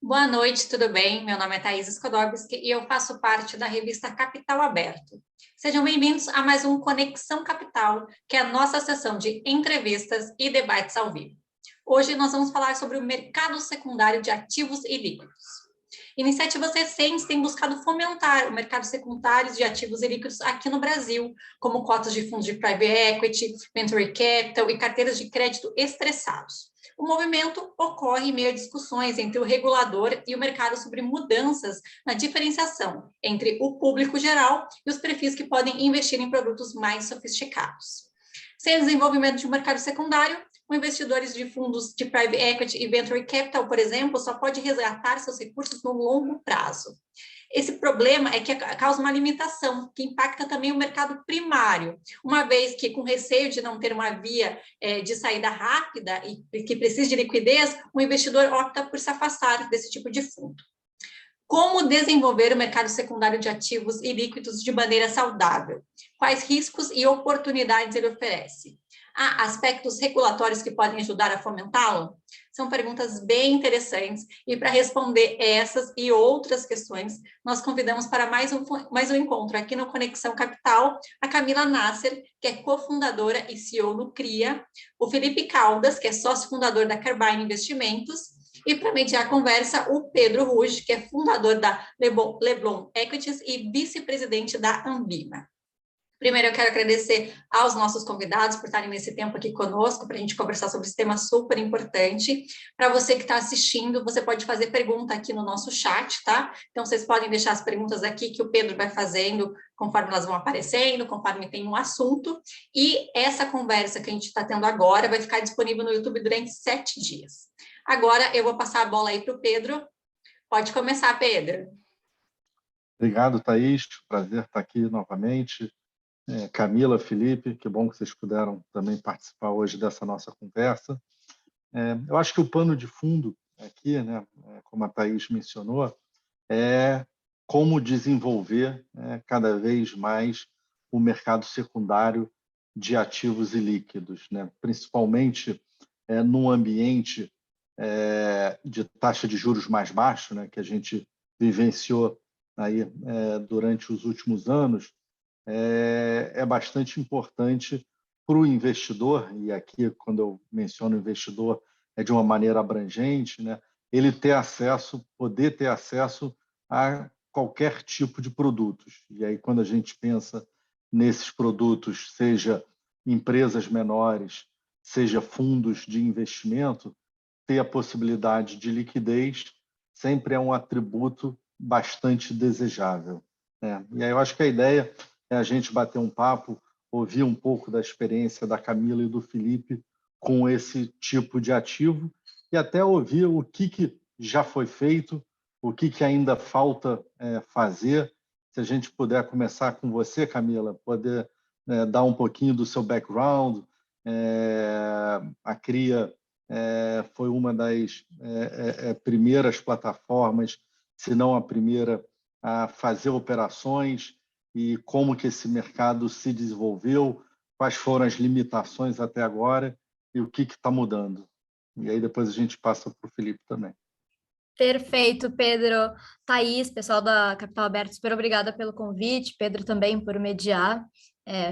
Boa noite, tudo bem? Meu nome é Thaís Skodowski e eu faço parte da revista Capital Aberto. Sejam bem-vindos a mais um Conexão Capital, que é a nossa sessão de entrevistas e debates ao vivo. Hoje nós vamos falar sobre o mercado secundário de ativos e líquidos. Iniciativas recentes têm buscado fomentar o mercado secundário de ativos e líquidos aqui no Brasil, como cotas de fundos de private equity, venture capital e carteiras de crédito estressados. O movimento ocorre em meio a discussões entre o regulador e o mercado sobre mudanças na diferenciação entre o público geral e os perfis que podem investir em produtos mais sofisticados. Sem desenvolvimento de um mercado secundário, os investidores de fundos de private equity e venture capital, por exemplo, só pode resgatar seus recursos no longo prazo. Esse problema é que causa uma limitação, que impacta também o mercado primário, uma vez que, com receio de não ter uma via de saída rápida e que precisa de liquidez, o investidor opta por se afastar desse tipo de fundo. Como desenvolver o mercado secundário de ativos e líquidos de maneira saudável? Quais riscos e oportunidades ele oferece? Há aspectos regulatórios que podem ajudar a fomentá-lo? São perguntas bem interessantes e para responder essas e outras questões, nós convidamos para mais um encontro aqui no Conexão Capital, a Camila Nasser, que é cofundadora e CEO do CRIA, o Felipe Caldas, que é sócio fundador da Carbine Investimentos, e para mediar a conversa, o Pedro Ruge, que é fundador da Leblon Equities e vice-presidente da Ambima. Primeiro, eu quero agradecer aos nossos convidados por estarem nesse tempo aqui conosco, para a gente conversar sobre esse tema super importante. Para você que está assistindo, você pode fazer pergunta aqui no nosso chat, tá? Então, vocês podem deixar as perguntas aqui que o Pedro vai fazendo, conforme elas vão aparecendo, conforme tem um assunto. E essa conversa que a gente está tendo agora vai ficar disponível no YouTube durante 7 dias. Agora, eu vou passar a bola aí para o Pedro. Pode começar, Pedro. Obrigado, Thaís. Prazer estar aqui novamente. Camila, Felipe, que bom que vocês puderam também participar hoje dessa nossa conversa. Eu acho que o pano de fundo aqui, né, como a Thaís mencionou, é como desenvolver cada vez mais o mercado secundário de ativos e líquidos, né, principalmente num ambiente de taxa de juros mais baixo, né, que a gente vivenciou aí, durante os últimos anos. É bastante importante para o investidor, e aqui, quando eu menciono investidor, é de uma maneira abrangente, né? Ele poder ter acesso a qualquer tipo de produtos. E aí, quando a gente pensa nesses produtos, seja empresas menores, seja fundos de investimento, ter a possibilidade de liquidez sempre é um atributo bastante desejável, né? E aí eu acho que a ideia é a gente bater um papo, ouvir um pouco da experiência da Camila e do Felipe com esse tipo de ativo e até ouvir o que já foi feito, o que ainda falta fazer. Se a gente puder começar com você, Camila, poder dar um pouquinho do seu background. A CRIA foi uma das primeiras plataformas, se não a primeira, a fazer operações, e como que esse mercado se desenvolveu, quais foram as limitações até agora e o que está mudando. E aí depois a gente passa para o Felipe também. Perfeito, Pedro. Thaís, pessoal da Capital Aberto, super obrigada pelo convite. Pedro também por mediar.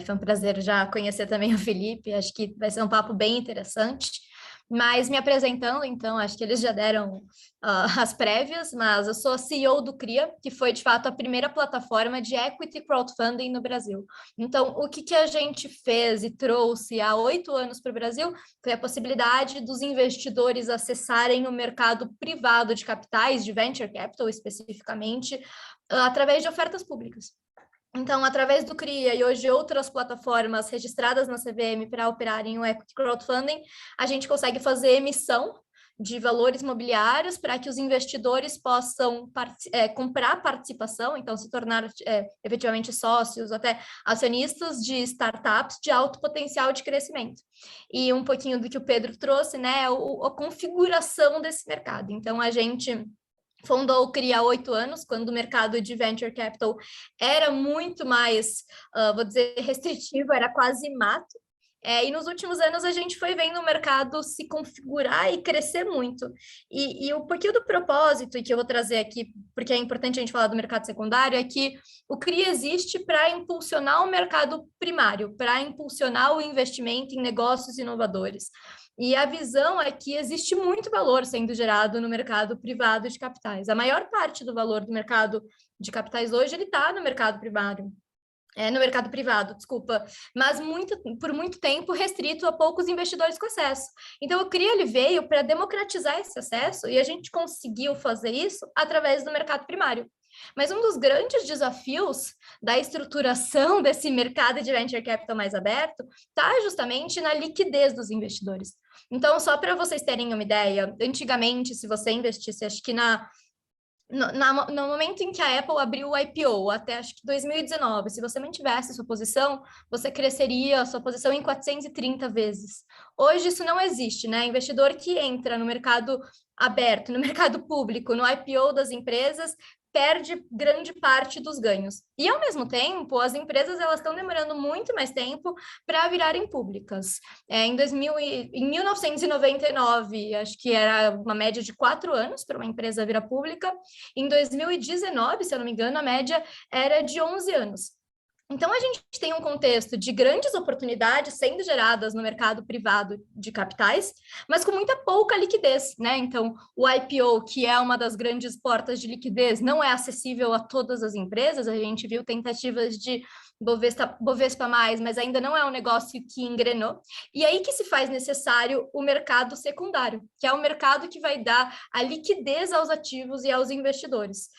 Foi um prazer já conhecer também o Felipe. Acho que vai ser um papo bem interessante. Mas me apresentando, então, acho que eles já deram as prévias, mas eu sou a CEO do CRIA, que foi, de fato, a primeira plataforma de equity crowdfunding no Brasil. Então, o que a gente fez e trouxe há 8 anos para o Brasil foi a possibilidade dos investidores acessarem o mercado privado de capitais, de venture capital especificamente, através de ofertas públicas. Então, através do CRIA e hoje outras plataformas registradas na CVM para operarem o equity crowdfunding, a gente consegue fazer emissão de valores mobiliários para que os investidores possam comprar participação, então se tornar efetivamente sócios, até acionistas de startups de alto potencial de crescimento. E um pouquinho do que o Pedro trouxe, né, a configuração desse mercado. Então, a gente fundou o CRIA há 8 anos, quando o mercado de venture capital era muito mais, vou dizer, restritivo, era quase mato. E nos últimos anos a gente foi vendo o mercado se configurar e crescer muito. E o porquê do propósito, e que eu vou trazer aqui, porque é importante a gente falar do mercado secundário, é que o CRI existe para impulsionar o mercado primário, para impulsionar o investimento em negócios inovadores. E a visão é que existe muito valor sendo gerado no mercado privado de capitais. A maior parte do valor do mercado de capitais hoje ele está no mercado primário. No mercado privado, desculpa, mas por muito tempo restrito a poucos investidores com acesso. Então, o CRI ele veio para democratizar esse acesso e a gente conseguiu fazer isso através do mercado primário. Mas um dos grandes desafios da estruturação desse mercado de venture capital mais aberto está justamente na liquidez dos investidores. Então, só para vocês terem uma ideia, antigamente, se você investisse, acho que no momento em que a Apple abriu o IPO, até acho que 2019, se você mantivesse sua posição, você cresceria a sua posição em 430 vezes. Hoje isso não existe, né? Investidor que entra no mercado aberto, no mercado público, no IPO das empresas, perde grande parte dos ganhos. E, ao mesmo tempo, as empresas elas estão demorando muito mais tempo para virarem públicas. Em 1999, acho que era uma média de 4 anos para uma empresa virar pública. Em 2019, se eu não me engano, a média era de 11 anos. Então, a gente tem um contexto de grandes oportunidades sendo geradas no mercado privado de capitais, mas com muita pouca liquidez, né? Então, o IPO, que é uma das grandes portas de liquidez, não é acessível a todas as empresas. A gente viu tentativas de Bovespa+, mas ainda não é um negócio que engrenou. E aí que se faz necessário o mercado secundário, que é o mercado que vai dar a liquidez aos ativos e aos investidores.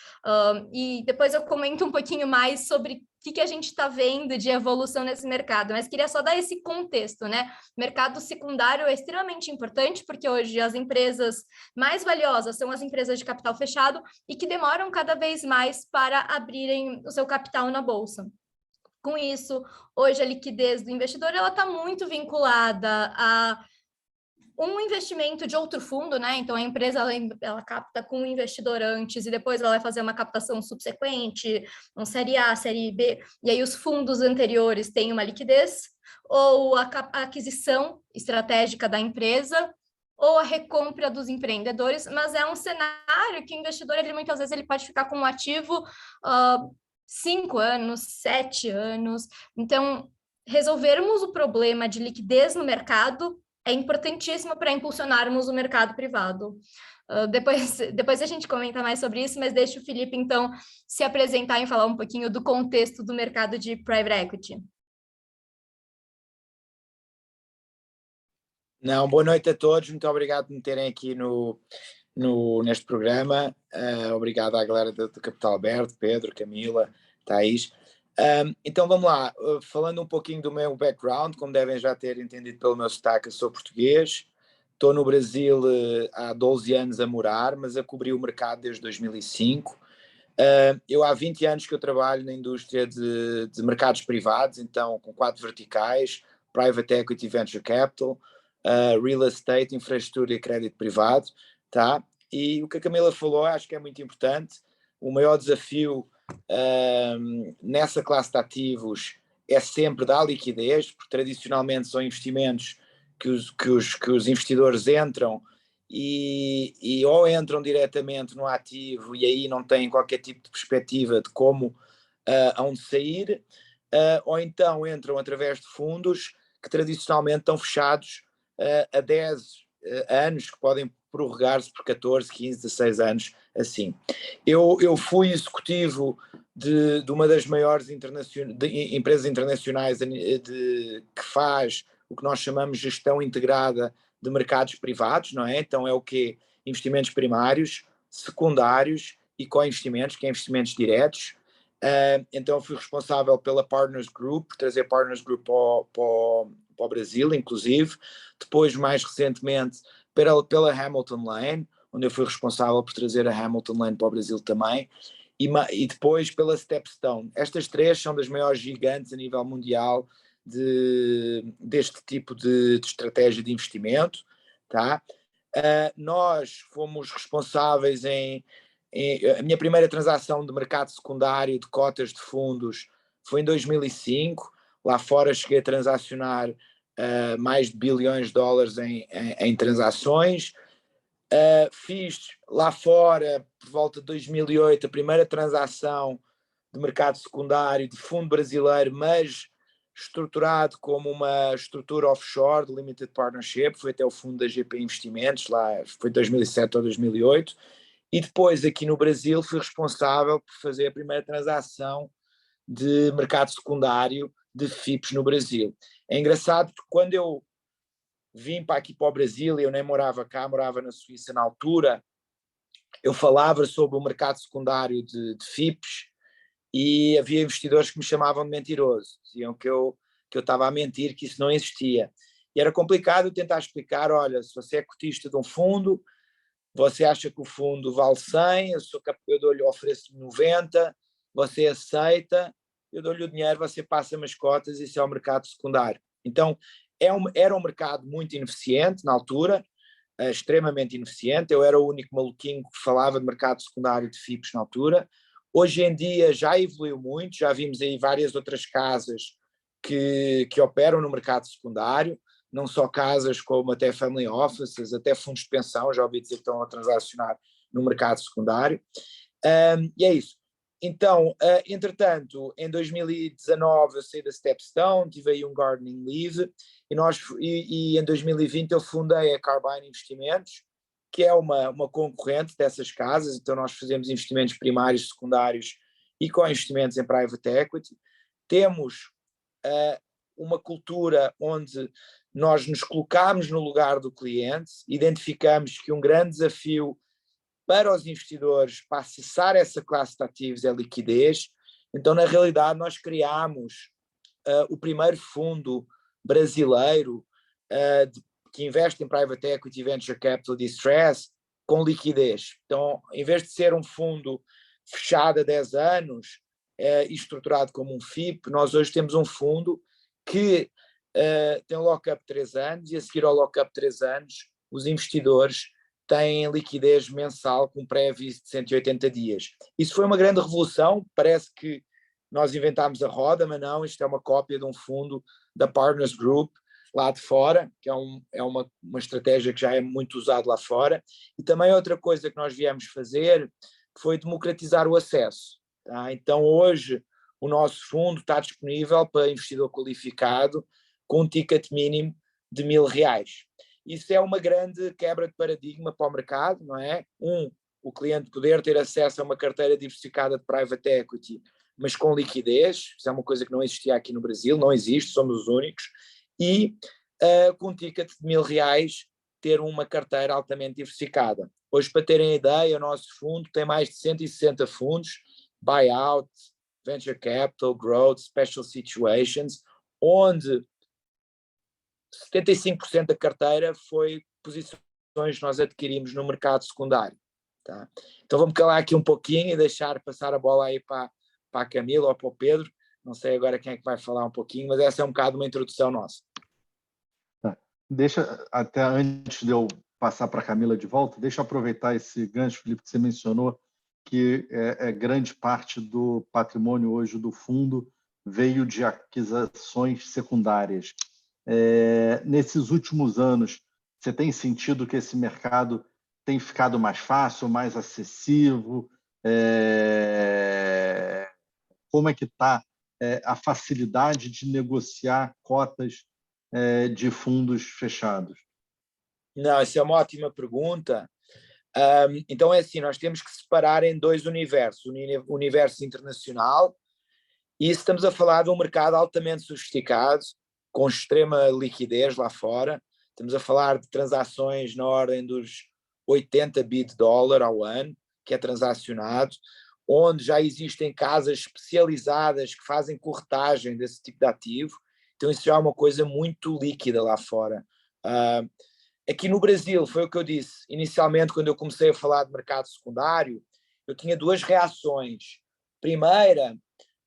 E depois eu comento um pouquinho mais sobre o que a gente está vendo de evolução nesse mercado, mas queria só dar esse contexto, né? O mercado secundário é extremamente importante, porque hoje as empresas mais valiosas são as empresas de capital fechado e que demoram cada vez mais para abrirem o seu capital na bolsa. Com isso, hoje a liquidez do investidor ela está muito vinculada a um investimento de outro fundo, né? Então, a empresa, ela capta com o investidor antes e depois ela vai fazer uma captação subsequente, um série A, série B, e aí os fundos anteriores têm uma liquidez, ou a aquisição estratégica da empresa, ou a recompra dos empreendedores, mas é um cenário que o investidor, ele muitas vezes, ele pode ficar com um ativo 5 anos, 7 anos. Então, resolvermos o problema de liquidez no mercado é importantíssimo para impulsionarmos o mercado privado. Depois a gente comenta mais sobre isso, mas deixa o Felipe, então, se apresentar e falar um pouquinho do contexto do mercado de private equity. Não, boa noite a todos, muito obrigado por me terem aqui neste programa. Obrigado à galera do Capital Aberto, Pedro, Camila, Thaís. Então vamos lá, falando um pouquinho do meu background, como devem já ter entendido pelo meu sotaque, eu sou português, estou no Brasil há 12 anos a morar, mas a cobrir o mercado desde 2005. Eu há 20 anos que eu trabalho na indústria de mercados privados, então com 4 verticais: Private Equity, Venture Capital, Real Estate, Infraestrutura e Crédito Privado, tá? E o que a Camila falou, acho que é muito importante. O maior desafio nessa classe de ativos é sempre dar liquidez, porque tradicionalmente são investimentos que os investidores entram e ou entram diretamente no ativo e aí não têm qualquer tipo de perspectiva de como hão de sair, ou então entram através de fundos que tradicionalmente estão fechados a 10 anos, que podem prorrogar-se por 14, 15, 16 anos assim. Eu fui executivo de uma das maiores empresas internacionais que faz o que nós chamamos de gestão integrada de mercados privados, não é? Então é o quê? Investimentos primários, secundários e co-investimentos, que é investimentos diretos. Então eu fui responsável pela Partners Group, por trazer Partners Group para o Brasil, inclusive. Depois, mais recentemente, pela Hamilton Lane, onde eu fui responsável por trazer a Hamilton Lane para o Brasil também, e depois pela Stepstone. Estas 3 são das maiores gigantes a nível mundial deste tipo de estratégia de investimento, tá? Nós fomos responsáveis a minha primeira transação de mercado secundário de cotas de fundos foi em 2005. Lá fora cheguei a transacionar mais de bilhões de dólares em transações. Fiz lá fora, por volta de 2008, a primeira transação de mercado secundário de fundo brasileiro, mas estruturado como uma estrutura offshore de limited partnership. Foi até o fundo da GP Investimentos, lá foi 2007 ou 2008. E depois, aqui no Brasil, fui responsável por fazer a primeira transação de mercado secundário de FIPs no Brasil. É engraçado porque quando eu vim aqui para o Brasil, eu nem morava cá, morava na Suíça na altura, eu falava sobre o mercado secundário de FIPs e havia investidores que me chamavam de mentiroso, diziam que eu estava a mentir, que isso não existia. E era complicado tentar explicar, olha, se você é cotista de um fundo, você acha que o fundo vale 100, eu dou-lhe, ofereço-lhe 90, você aceita, eu dou-lhe o dinheiro, você passa-me as cotas, isso é o mercado secundário. Então, era um mercado muito ineficiente na altura, extremamente ineficiente. Eu era o único maluquinho que falava de mercado secundário de FIPs na altura. Hoje em dia já evoluiu muito, já vimos aí várias outras casas que operam no mercado secundário, não só casas como até family offices, até fundos de pensão, já ouvi dizer que estão a transacionar no mercado secundário. E é isso. Então, entretanto, em 2019 eu saí da Stepstone, tive aí um gardening leave, e em 2020 eu fundei a Carbine Investimentos, que é uma concorrente dessas casas. Então nós fazemos investimentos primários, secundários e co-investimentos em private equity. Temos uma cultura onde nós nos colocamos no lugar do cliente, identificamos que um grande desafio para os investidores para acessar essa classe de ativos é liquidez. Então, na realidade, nós criámos o primeiro fundo brasileiro que investe em private equity e venture capital distress com liquidez. Então, em vez de ser um fundo fechado a 10 anos e estruturado como um FIP, nós hoje temos um fundo que tem um lock-up 3 anos, e a seguir ao lock-up 3 anos, os investidores têm liquidez mensal com pré-aviso de 180 dias. Isso foi uma grande revolução, parece que nós inventámos a roda, mas não, isto é uma cópia de um fundo da Partners Group, lá de fora, que é uma estratégia que já é muito usada lá fora. E também outra coisa que nós viemos fazer foi democratizar o acesso. Tá? Então hoje o nosso fundo está disponível para investidor qualificado com um ticket mínimo de R$1.000. Isso é uma grande quebra de paradigma para o mercado, não é? O cliente poder ter acesso a uma carteira diversificada de private equity, mas com liquidez. Isso é uma coisa que não existia aqui no Brasil, não existe, somos os únicos. E com um ticket de R$1.000 ter uma carteira altamente diversificada. Hoje, para terem ideia, o nosso fundo tem mais de 160 fundos, buyout, venture capital, growth, special situations, onde 75% da carteira foi posições que nós adquirimos no mercado secundário. Tá? Então vamos calar aqui um pouquinho e deixar passar a bola aí para a Camila ou para o Pedro. Não sei agora quem é que vai falar um pouquinho, mas essa é um bocado uma introdução nossa. Deixa, até antes de eu passar para a Camila de volta, deixa eu aproveitar esse gancho, Felipe, que você mencionou, que grande parte do patrimônio hoje do fundo veio de aquisições secundárias. Nesses últimos anos, você tem sentido que esse mercado tem ficado mais fácil, mais acessível? Como é que está a facilidade de negociar cotas de fundos fechados? Não, essa é uma ótima pergunta. Então é assim, nós temos que separar em dois universos, o universo internacional, e estamos a falar de um mercado altamente sofisticado, com extrema liquidez lá fora. Estamos a falar de transações na ordem dos 80 bi de dólar ao ano, que é transacionado, onde já existem casas especializadas que fazem corretagem desse tipo de ativo. Então isso já é uma coisa muito líquida lá fora. Aqui no Brasil, foi o que eu disse, inicialmente quando eu comecei a falar de mercado secundário, eu tinha duas reações. Primeira,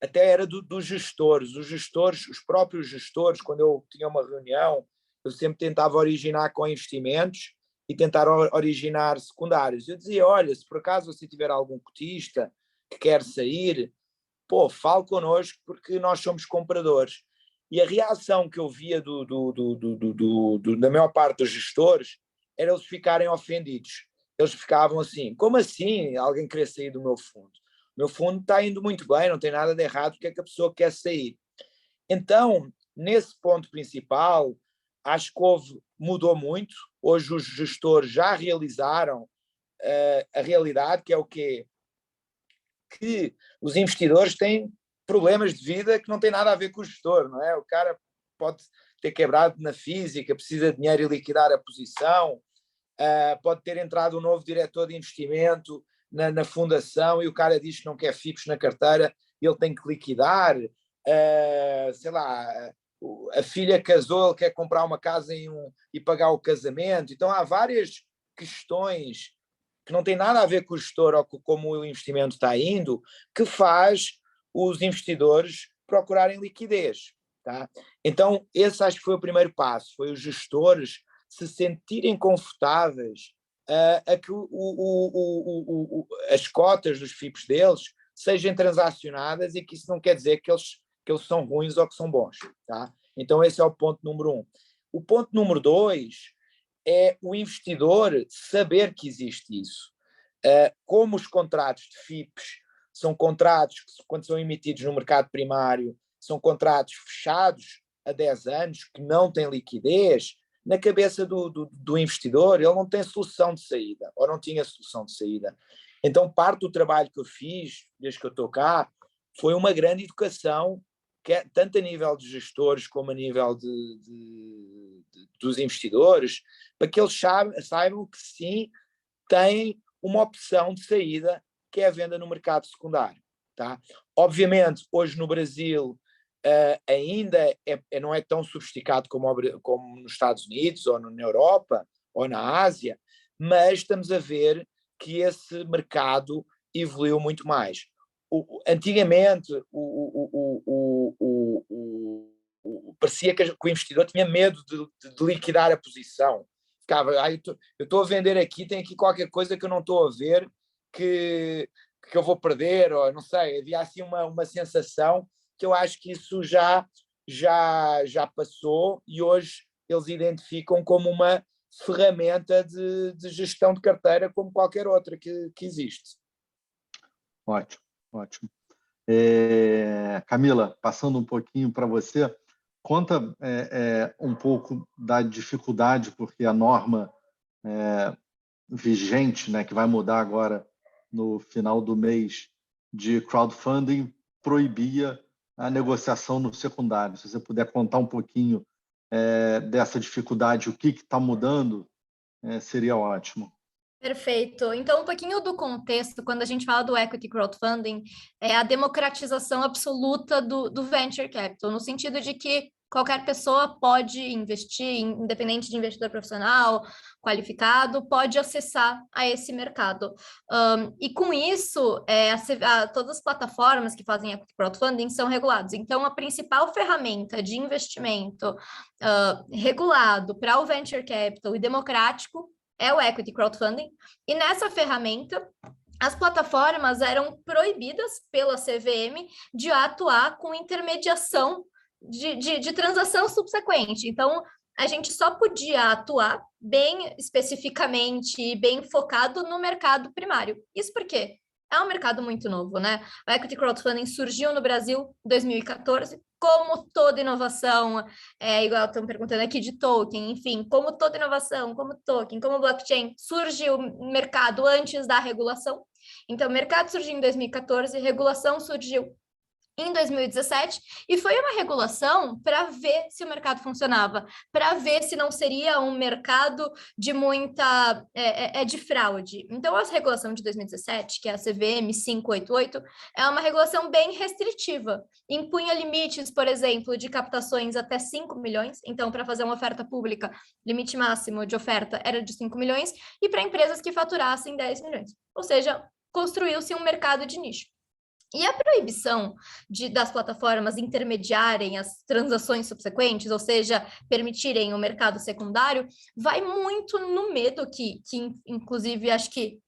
até era dos gestores. Os próprios gestores, quando eu tinha uma reunião, eu sempre tentava originar com investimentos e tentar originar secundários. Eu dizia, olha, se por acaso você tiver algum cotista que quer sair, fale connosco porque nós somos compradores. E a reação que eu via da maior parte dos gestores era eles ficarem ofendidos. Eles ficavam assim, como assim alguém querer sair do meu fundo? O meu fundo está indo muito bem, não tem nada de errado, porque é que a pessoa quer sair? Então, nesse ponto principal, acho que mudou muito. Hoje os gestores já realizaram a realidade, que é o quê? Que os investidores têm problemas de vida que não têm nada a ver com o gestor, não é? O cara pode ter quebrado na física, precisa de dinheiro e liquidar a posição, pode ter entrado um novo diretor de investimento na fundação e o cara diz que não quer FIPs na carteira e ele tem que liquidar, sei lá, a filha casou, ele quer comprar uma casa e pagar o casamento. Então há várias questões que não têm nada a ver com o gestor ou com como o investimento está indo, que faz os investidores procurarem liquidez. Tá? Então esse acho que foi o primeiro passo, foi os gestores se sentirem confortáveis a que as cotas dos FIPs deles sejam transacionadas e que isso não quer dizer que eles são ruins ou que são bons. Tá? Então esse é o ponto número 1. O ponto número 2 é o investidor saber que existe isso. Como os contratos de FIPs são contratos que, quando são emitidos no mercado primário, são contratos fechados a 10 anos, que não têm liquidez, na cabeça do investidor, ele não tem solução de saída, ou não tinha solução de saída. Então, parte do trabalho que eu fiz, desde que eu estou cá, foi uma grande educação, tanto a nível de gestores como a nível dos investidores, para que eles saibam que sim, têm uma opção de saída, que é a venda no mercado secundário. Tá? Obviamente, hoje no Brasil, ainda não é tão sofisticado como nos Estados Unidos, ou na Europa, ou na Ásia, mas estamos a ver que esse mercado evoluiu muito mais. Antigamente, parecia que o investidor tinha medo de liquidar a posição. Ficava, eu estou a vender aqui, tem aqui qualquer coisa que eu não estou a ver, que eu vou perder, ou não sei, havia assim uma sensação que eu acho que isso já passou e hoje eles identificam como uma ferramenta de gestão de carteira como qualquer outra que existe. Ótimo, ótimo. Camila, passando um pouquinho para você, conta um pouco da dificuldade, porque a norma vigente, né, que vai mudar agora no final do mês, de crowdfunding, proibia a negociação no secundário. Se você puder contar um pouquinho dessa dificuldade, o que está mudando, seria ótimo. Perfeito. Então, um pouquinho do contexto, quando a gente fala do equity crowdfunding, é a democratização absoluta do venture capital, no sentido de que qualquer pessoa pode investir, independente de investidor profissional, qualificado, pode acessar a esse mercado. E com isso, todas as plataformas que fazem equity crowdfunding são reguladas. Então, a principal ferramenta de investimento regulado para o venture capital e democrático é o equity crowdfunding. E nessa ferramenta, as plataformas eram proibidas pela CVM de atuar com intermediação de transação subsequente. Então, a gente só podia atuar bem especificamente e bem focado no mercado primário. Isso por quê? É um mercado muito novo, né? O equity crowdfunding surgiu no Brasil em 2014, como toda inovação, igual estão perguntando aqui de token, enfim, como toda inovação, como token, como blockchain, surgiu o mercado antes da regulação. Então, o mercado surgiu em 2014, regulação surgiu em 2017, e foi uma regulação para ver se o mercado funcionava, para ver se não seria um mercado de muita de fraude. Então, a regulação de 2017, que é a CVM 588, é uma regulação bem restritiva. Impunha limites, por exemplo, de captações até 5 milhões. Então, para fazer uma oferta pública, limite máximo de oferta era de 5 milhões, e para empresas que faturassem 10 milhões. Ou seja, construiu-se um mercado de nicho. E a proibição das plataformas intermediarem as transações subsequentes, ou seja, permitirem o mercado secundário, vai muito no medo que inclusive, acho que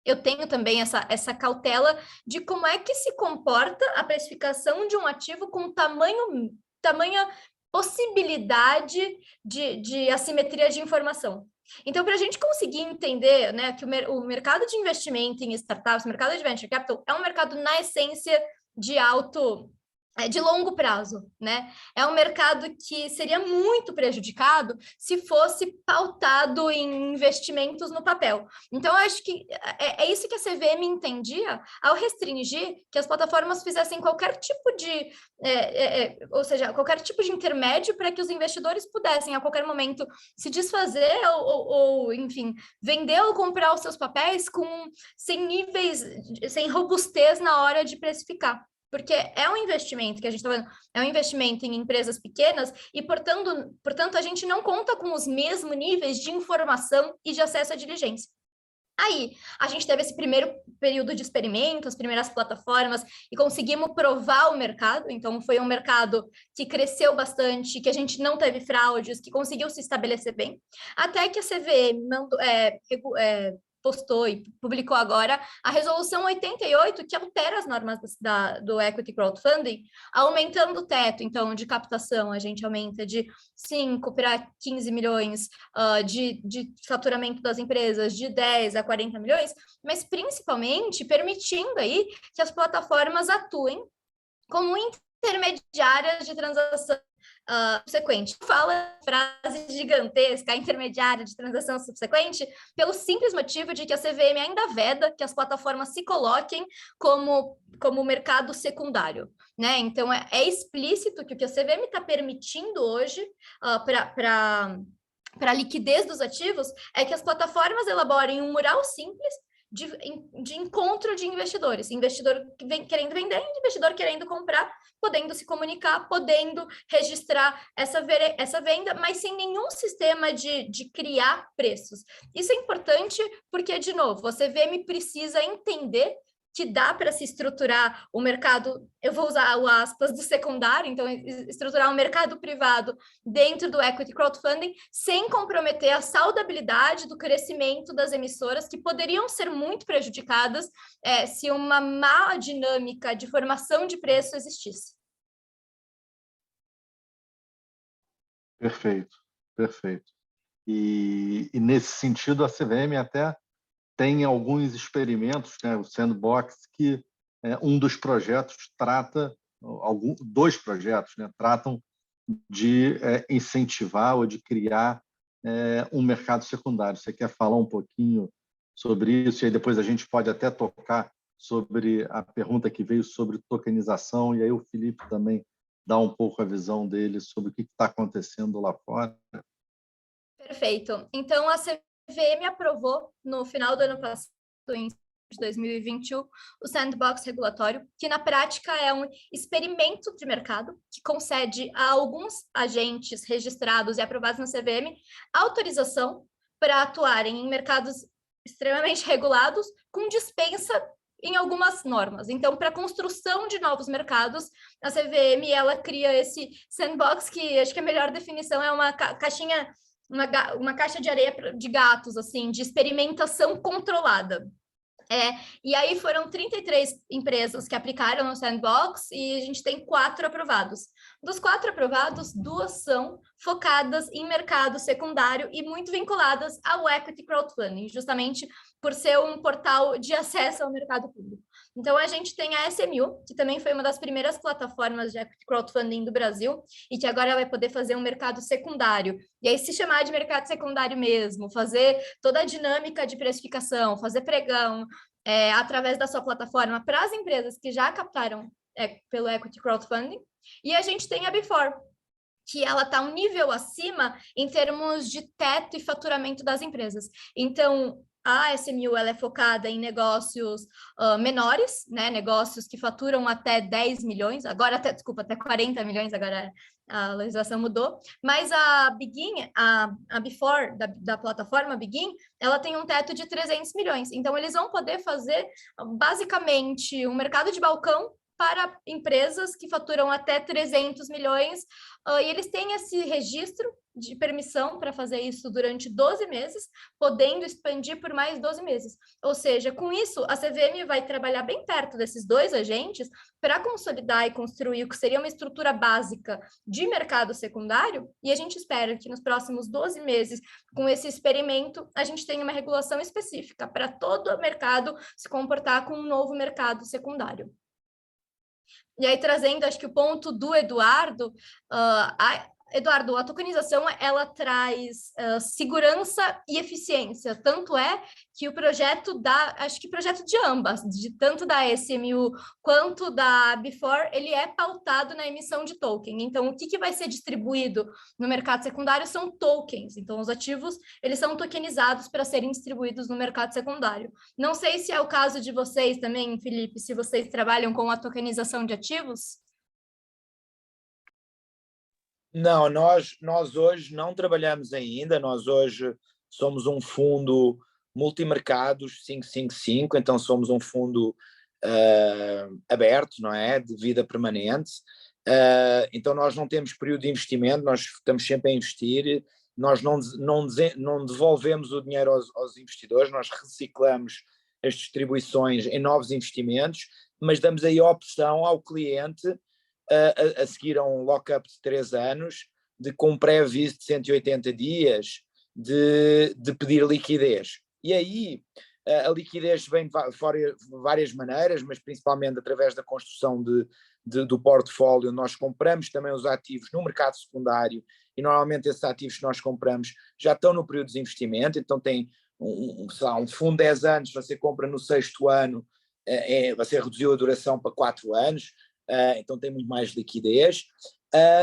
eu tenho também essa cautela de como é que se comporta a precificação de um ativo com tamanho tamanha possibilidade de assimetria de informação. Então, para a gente conseguir entender, né, que o mercado de investimento em startups, o mercado de venture capital, é um mercado, na essência, de longo prazo, né? É um mercado que seria muito prejudicado se fosse pautado em investimentos no papel. Então, eu acho que é isso que a CVM entendia ao restringir que as plataformas fizessem qualquer tipo de, ou seja, qualquer tipo de intermédio para que os investidores pudessem, a qualquer momento, se desfazer ou enfim, vender ou comprar os seus papéis sem robustez na hora de precificar. Porque é um investimento que a gente está vendo, é um investimento em empresas pequenas e, portanto, a gente não conta com os mesmos níveis de informação e de acesso à diligência. Aí, a gente teve esse primeiro período de experimento, as primeiras plataformas, e conseguimos provar o mercado. Então, foi um mercado que cresceu bastante, que a gente não teve fraudes, que conseguiu se estabelecer bem. Até que a CVM postou e publicou agora a resolução 88, que altera as normas do equity crowdfunding, aumentando o teto, então, de captação, a gente aumenta de 5 para 15 milhões de faturamento das empresas, de 10 a 40 milhões, mas principalmente permitindo aí que as plataformas atuem como intermediárias de transação subsequente. Fala frase gigantesca, intermediária de transação subsequente, pelo simples motivo de que a CVM ainda veda que as plataformas se coloquem como mercado secundário, né? Então, é explícito que o que a CVM está permitindo hoje para a liquidez dos ativos é que as plataformas elaborem um mural simples de encontro de investidores, investidor querendo vender, investidor querendo comprar, podendo se comunicar, podendo registrar essa venda, mas sem nenhum sistema de criar preços. Isso é importante porque, de novo, a CVM precisa entender que dá para se estruturar o mercado, eu vou usar o aspas do secundário, então estruturar um mercado privado dentro do equity crowdfunding, sem comprometer a saudabilidade do crescimento das emissoras, que poderiam ser muito prejudicadas se uma má dinâmica de formação de preço existisse. Perfeito, perfeito. E nesse sentido, a CVM até tem alguns experimentos, né, o Sandbox, que um dos projetos trata, dois projetos, né, tratam de incentivar ou de criar um mercado secundário. Você quer falar um pouquinho sobre isso? E aí depois a gente pode até tocar sobre a pergunta que veio sobre tokenização, e aí o Felipe também dá um pouco a visão dele sobre o que está acontecendo lá fora. Perfeito. Então, a CVM aprovou no final do ano passado, em 2021, o Sandbox regulatório, que na prática é um experimento de mercado que concede a alguns agentes registrados e aprovados na CVM autorização para atuarem em mercados extremamente regulados com dispensa em algumas normas. Então, para a construção de novos mercados, a CVM ela cria esse sandbox, que acho que a melhor definição é uma caixinha, uma caixa de areia de gatos, assim, de experimentação controlada. E aí foram 33 empresas que aplicaram no Sandbox e a gente tem 4 aprovados. Dos 4 aprovados, 2 são focadas em mercado secundário e muito vinculadas ao equity crowdfunding, justamente por ser um portal de acesso ao mercado público. Então, a gente tem a SMU, que também foi uma das primeiras plataformas de equity crowdfunding do Brasil, e que agora vai poder fazer um mercado secundário. E aí, se chamar de mercado secundário mesmo, fazer toda a dinâmica de precificação, fazer pregão, através da sua plataforma para as empresas que já captaram pelo equity crowdfunding. E a gente tem a Before, que ela está um nível acima em termos de teto e faturamento das empresas. Então, a SMU ela é focada em negócios menores, né? Negócios que faturam até 10 milhões, agora até 40 milhões, agora a legislação mudou, mas a Begin, a Before da plataforma Begin, ela tem um teto de 300 milhões, então eles vão poder fazer basicamente um mercado de balcão para empresas que faturam até 300 milhões, e eles têm esse registro de permissão para fazer isso durante 12 meses, podendo expandir por mais 12 meses. Ou seja, com isso, a CVM vai trabalhar bem perto desses dois agentes para consolidar e construir o que seria uma estrutura básica de mercado secundário, e a gente espera que nos próximos 12 meses, com esse experimento, a gente tenha uma regulação específica para todo o mercado se comportar como um novo mercado secundário. E aí, trazendo, acho que o ponto do Eduardo, Eduardo, a tokenização, ela traz segurança e eficiência, tanto é que o projeto acho que projeto de ambas, tanto da SMU quanto da Before, ele é pautado na emissão de token. Então, o que vai ser distribuído no mercado secundário são tokens. Então, os ativos, eles são tokenizados para serem distribuídos no mercado secundário. Não sei se é o caso de vocês também, Felipe, se vocês trabalham com a tokenização de ativos. Não, nós hoje não trabalhamos ainda, nós hoje somos um fundo multimercados 555, então somos um fundo aberto, não é? De vida permanente, então nós não temos período de investimento, nós estamos sempre a investir, nós não devolvemos o dinheiro aos investidores, nós reciclamos as distribuições em novos investimentos, mas damos aí a opção ao cliente a seguir a um lock-up de 3 anos, com um pré-aviso de 180 dias, de pedir liquidez. E aí a liquidez vem de várias maneiras, mas principalmente através da construção do portfólio. Nós compramos também os ativos no mercado secundário e normalmente esses ativos que nós compramos já estão no período de investimento, então tem um fundo de 10 anos, você compra no 6º ano, você reduziu a duração para 4 anos, então tem muito mais liquidez,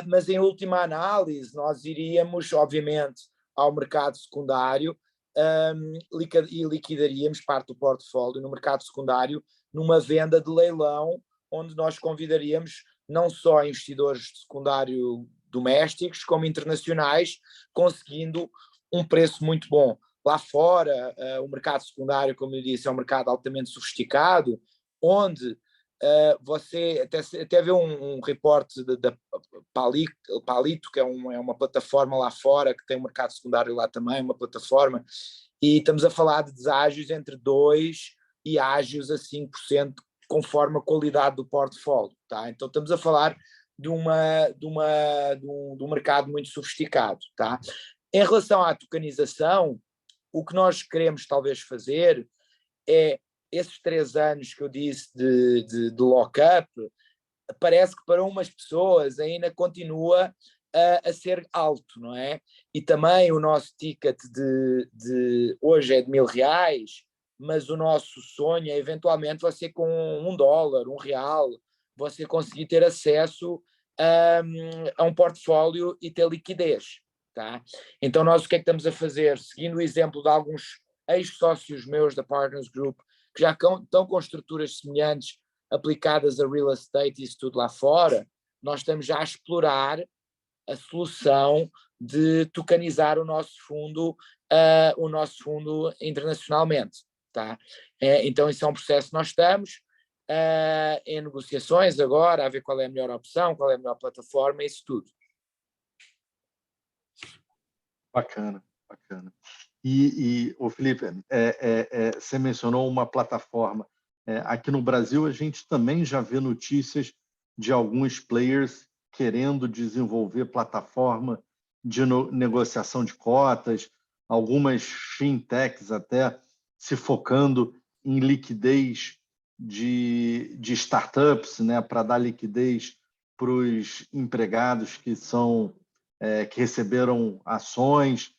mas em última análise nós iríamos obviamente ao mercado secundário e liquidaríamos parte do portfólio no mercado secundário numa venda de leilão, onde nós convidaríamos não só investidores de secundário domésticos como internacionais, conseguindo um preço muito bom. Lá fora, o mercado secundário, como eu disse, é um mercado altamente sofisticado, onde você até vê um reporte da Palito, que é uma plataforma lá fora, que tem um mercado secundário lá também, uma plataforma, e estamos a falar de deságios entre 2% e ágios a 5%, conforme a qualidade do portfólio, tá? Então estamos a falar de um mercado muito sofisticado, tá? Em relação à tokenização, o que nós queremos talvez fazer é esses 3 anos que eu disse de lock-up, parece que para umas pessoas ainda continua a ser alto, não é? E também o nosso ticket hoje é de R$1.000, mas o nosso sonho é eventualmente você com $1, R$1, você conseguir ter acesso a um portfólio e ter liquidez, tá? Então nós o que é que estamos a fazer? Seguindo o exemplo de alguns ex-sócios meus da Partners Group, que já estão com estruturas semelhantes aplicadas a real estate e isso tudo lá fora, nós estamos já a explorar a solução de tokenizar o nosso fundo internacionalmente, tá? Então isso é um processo que nós estamos em negociações agora, a ver qual é a melhor opção, qual é a melhor plataforma, isso tudo. Bacana, bacana. E Felipe, você mencionou uma plataforma. Aqui no Brasil, a gente também já vê notícias de alguns players querendo desenvolver plataforma de negociação de cotas, algumas fintechs até se focando em liquidez de startups, né, para dar liquidez para os empregados que receberam ações.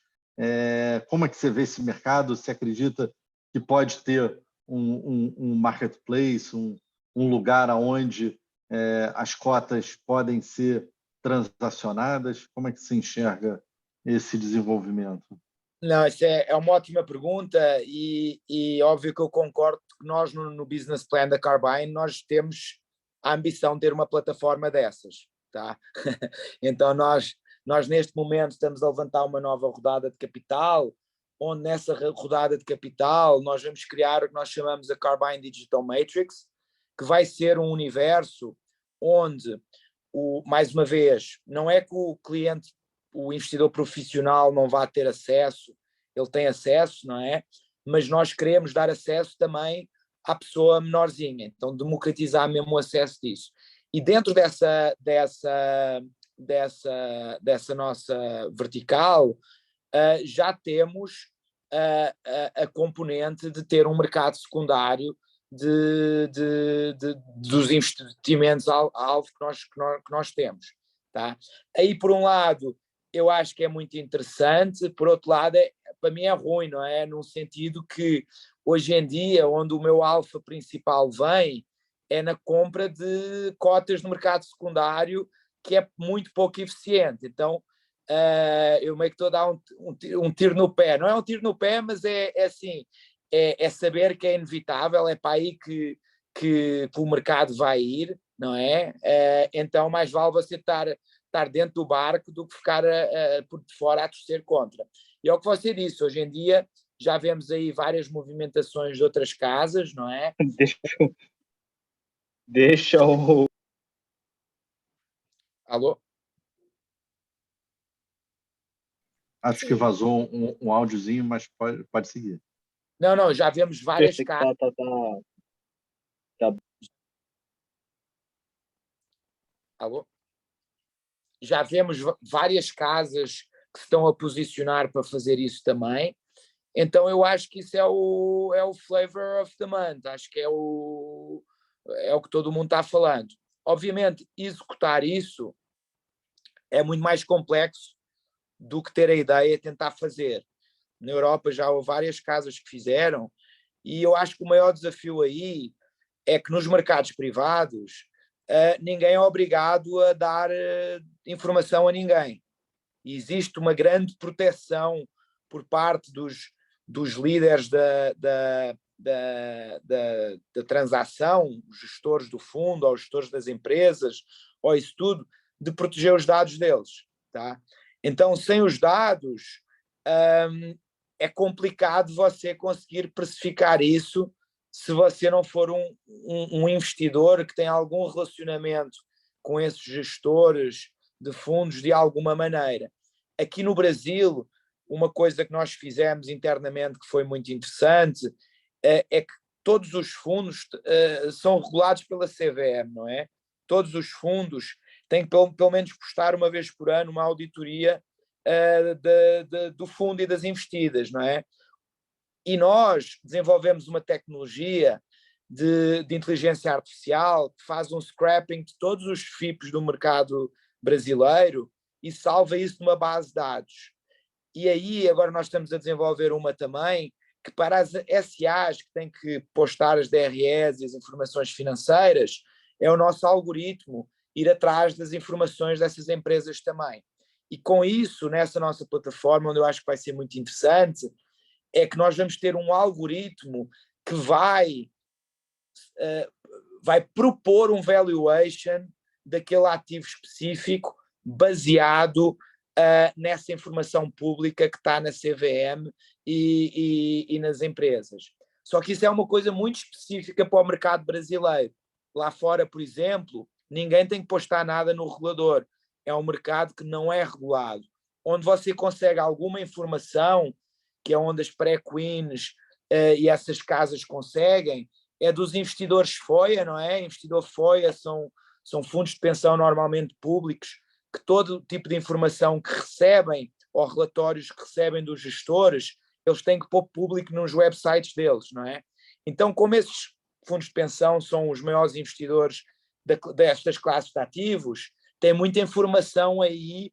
Como é que você vê esse mercado? Você acredita que pode ter um marketplace, um lugar onde as cotas podem ser transacionadas? Como é que se enxerga esse desenvolvimento? Não, essa é uma ótima pergunta e óbvio que eu concordo que nós no business plan da Carbyne nós temos a ambição de ter uma plataforma dessas, tá? Então nós neste momento estamos a levantar uma nova rodada de capital, onde nessa rodada de capital nós vamos criar o que nós chamamos a Carbyne Digital Matrix, que vai ser um universo onde, mais uma vez, não é que o cliente, o investidor profissional não vá ter acesso, ele tem acesso, não é? Mas nós queremos dar acesso também à pessoa menorzinha, então democratizar mesmo o acesso disso. E dentro dessa nossa vertical, já temos a componente de ter um mercado secundário dos investimentos alvo que nós temos. Tá? Aí, por um lado, eu acho que é muito interessante, por outro lado, para mim é ruim, não é? Num sentido que, hoje em dia, onde o meu alfa principal vem, é na compra de cotas no mercado secundário, que é muito pouco eficiente. Então, eu meio que estou a dar um tiro no pé. Não é um tiro no pé, mas é assim, é saber que é inevitável, é para aí que o mercado vai ir, não é? Então, mais vale você estar dentro do barco do que ficar por de fora a torcer contra. E é o que você disse, hoje em dia já vemos aí várias movimentações de outras casas, não é? Deixa o... Alô? Acho que vazou um áudiozinho, mas pode seguir. Não, já vemos várias casas. Tá. Alô? Já vemos várias casas que se estão a posicionar para fazer isso também. Então eu acho que isso é o flavor of the month, acho que é o que todo mundo está falando. Obviamente, executar isso é muito mais complexo do que ter a ideia e tentar fazer. Na Europa já houve várias casas que fizeram, e eu acho que o maior desafio aí é que nos mercados privados ninguém é obrigado a dar informação a ninguém. E existe uma grande proteção por parte dos líderes da transação, os gestores do fundo, ou os gestores das empresas, ou isso tudo, de proteger os dados deles. Tá? Então, sem os dados, é complicado você conseguir precificar isso se você não for um investidor que tem algum relacionamento com esses gestores de fundos de alguma maneira. Aqui no Brasil, uma coisa que nós fizemos internamente que foi muito interessante é que todos os fundos são regulados pela CVM, não é? Todos os fundos têm que pelo menos prestar uma vez por ano uma auditoria do fundo e das investidas, não é? E nós desenvolvemos uma tecnologia de inteligência artificial que faz um scrapping de todos os FIPs do mercado brasileiro e salva isso numa base de dados. E aí agora nós estamos a desenvolver uma também que para as SAs que têm que postar as DREs e as informações financeiras, é o nosso algoritmo ir atrás das informações dessas empresas também. E com isso, nessa nossa plataforma, onde eu acho que vai ser muito interessante, é que nós vamos ter um algoritmo que vai propor um valuation daquele ativo específico baseado nessa informação pública que está na CVM e nas empresas. Só que isso é uma coisa muito específica para o mercado brasileiro. Lá fora, por exemplo, ninguém tem que postar nada no regulador. É um mercado que não é regulado. Onde você consegue alguma informação, que é onde as pré-queens e essas casas conseguem, é dos investidores FOIA, não é? Investidor FOIA são fundos de pensão normalmente públicos, que todo tipo de informação que recebem, ou relatórios que recebem dos gestores, eles têm que pôr público nos websites deles, não é? Então, como esses fundos de pensão são os maiores investidores destas classes de ativos, tem muita informação aí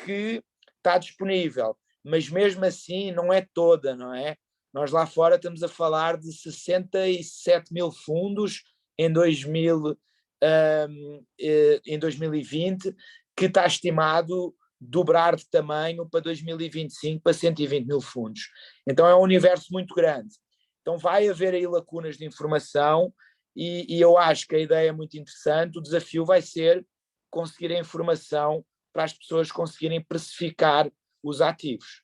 que está disponível, mas mesmo assim não é toda, não é? Nós lá fora estamos a falar de 67 mil fundos em 2020, que está estimado dobrar de tamanho para 2025 para 120 mil fundos. Então é um universo muito grande. Então vai haver aí lacunas de informação e eu acho que a ideia é muito interessante. O desafio vai ser conseguir a informação para as pessoas conseguirem precificar os ativos.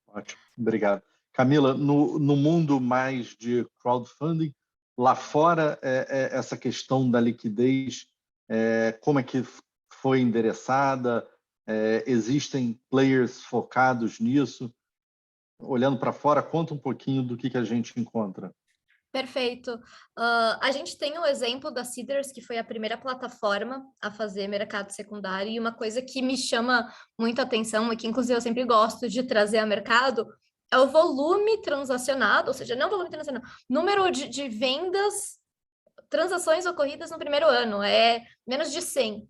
Ótimo, obrigado. Camila, no mundo mais de crowdfunding, lá fora, essa questão da liquidez, como é que foi endereçada? Existem players focados nisso? Olhando para fora, conta um pouquinho do que a gente encontra. Perfeito. A gente tem o exemplo da Seedrs, que foi a primeira plataforma a fazer mercado secundário, e uma coisa que me chama muita atenção, e que inclusive eu sempre gosto de trazer a mercado, é o volume transacionado, ou seja, não volume transacionado, número de vendas, transações ocorridas no primeiro ano, é menos de 100.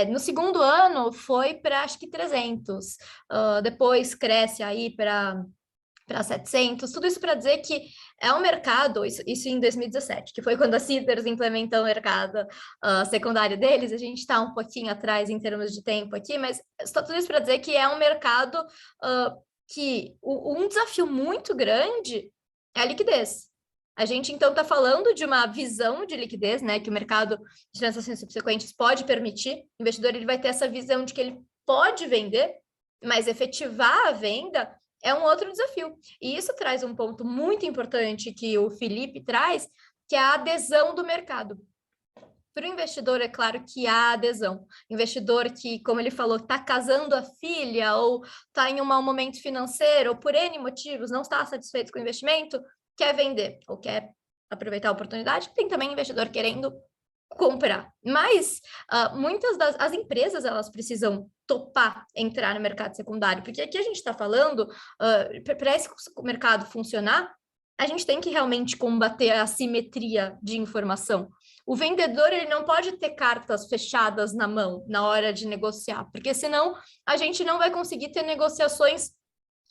No segundo ano foi para acho que 300, depois cresce aí para 700, tudo isso para dizer que é um mercado, isso em 2017, que foi quando a Seedrs implementou o mercado secundário deles, a gente está um pouquinho atrás em termos de tempo aqui, mas tudo isso para dizer que é um mercado que um desafio muito grande é a liquidez. A gente, então, está falando de uma visão de liquidez, né, que o mercado de transações subsequentes pode permitir. O investidor ele vai ter essa visão de que ele pode vender, mas efetivar a venda é um outro desafio. E isso traz um ponto muito importante que o Felipe traz, que é a adesão do mercado. Para o investidor, é claro que há adesão. Investidor que, como ele falou, está casando a filha, ou está em um mau momento financeiro, ou por N motivos, não está satisfeito com o investimento, quer vender, ou quer aproveitar a oportunidade. Tem também investidor querendo comprar. Mas muitas das empresas, elas precisam topar entrar no mercado secundário, porque aqui a gente está falando, para esse mercado funcionar, a gente tem que realmente combater a assimetria de informação. O vendedor ele não pode ter cartas fechadas na mão na hora de negociar, porque senão a gente não vai conseguir ter negociações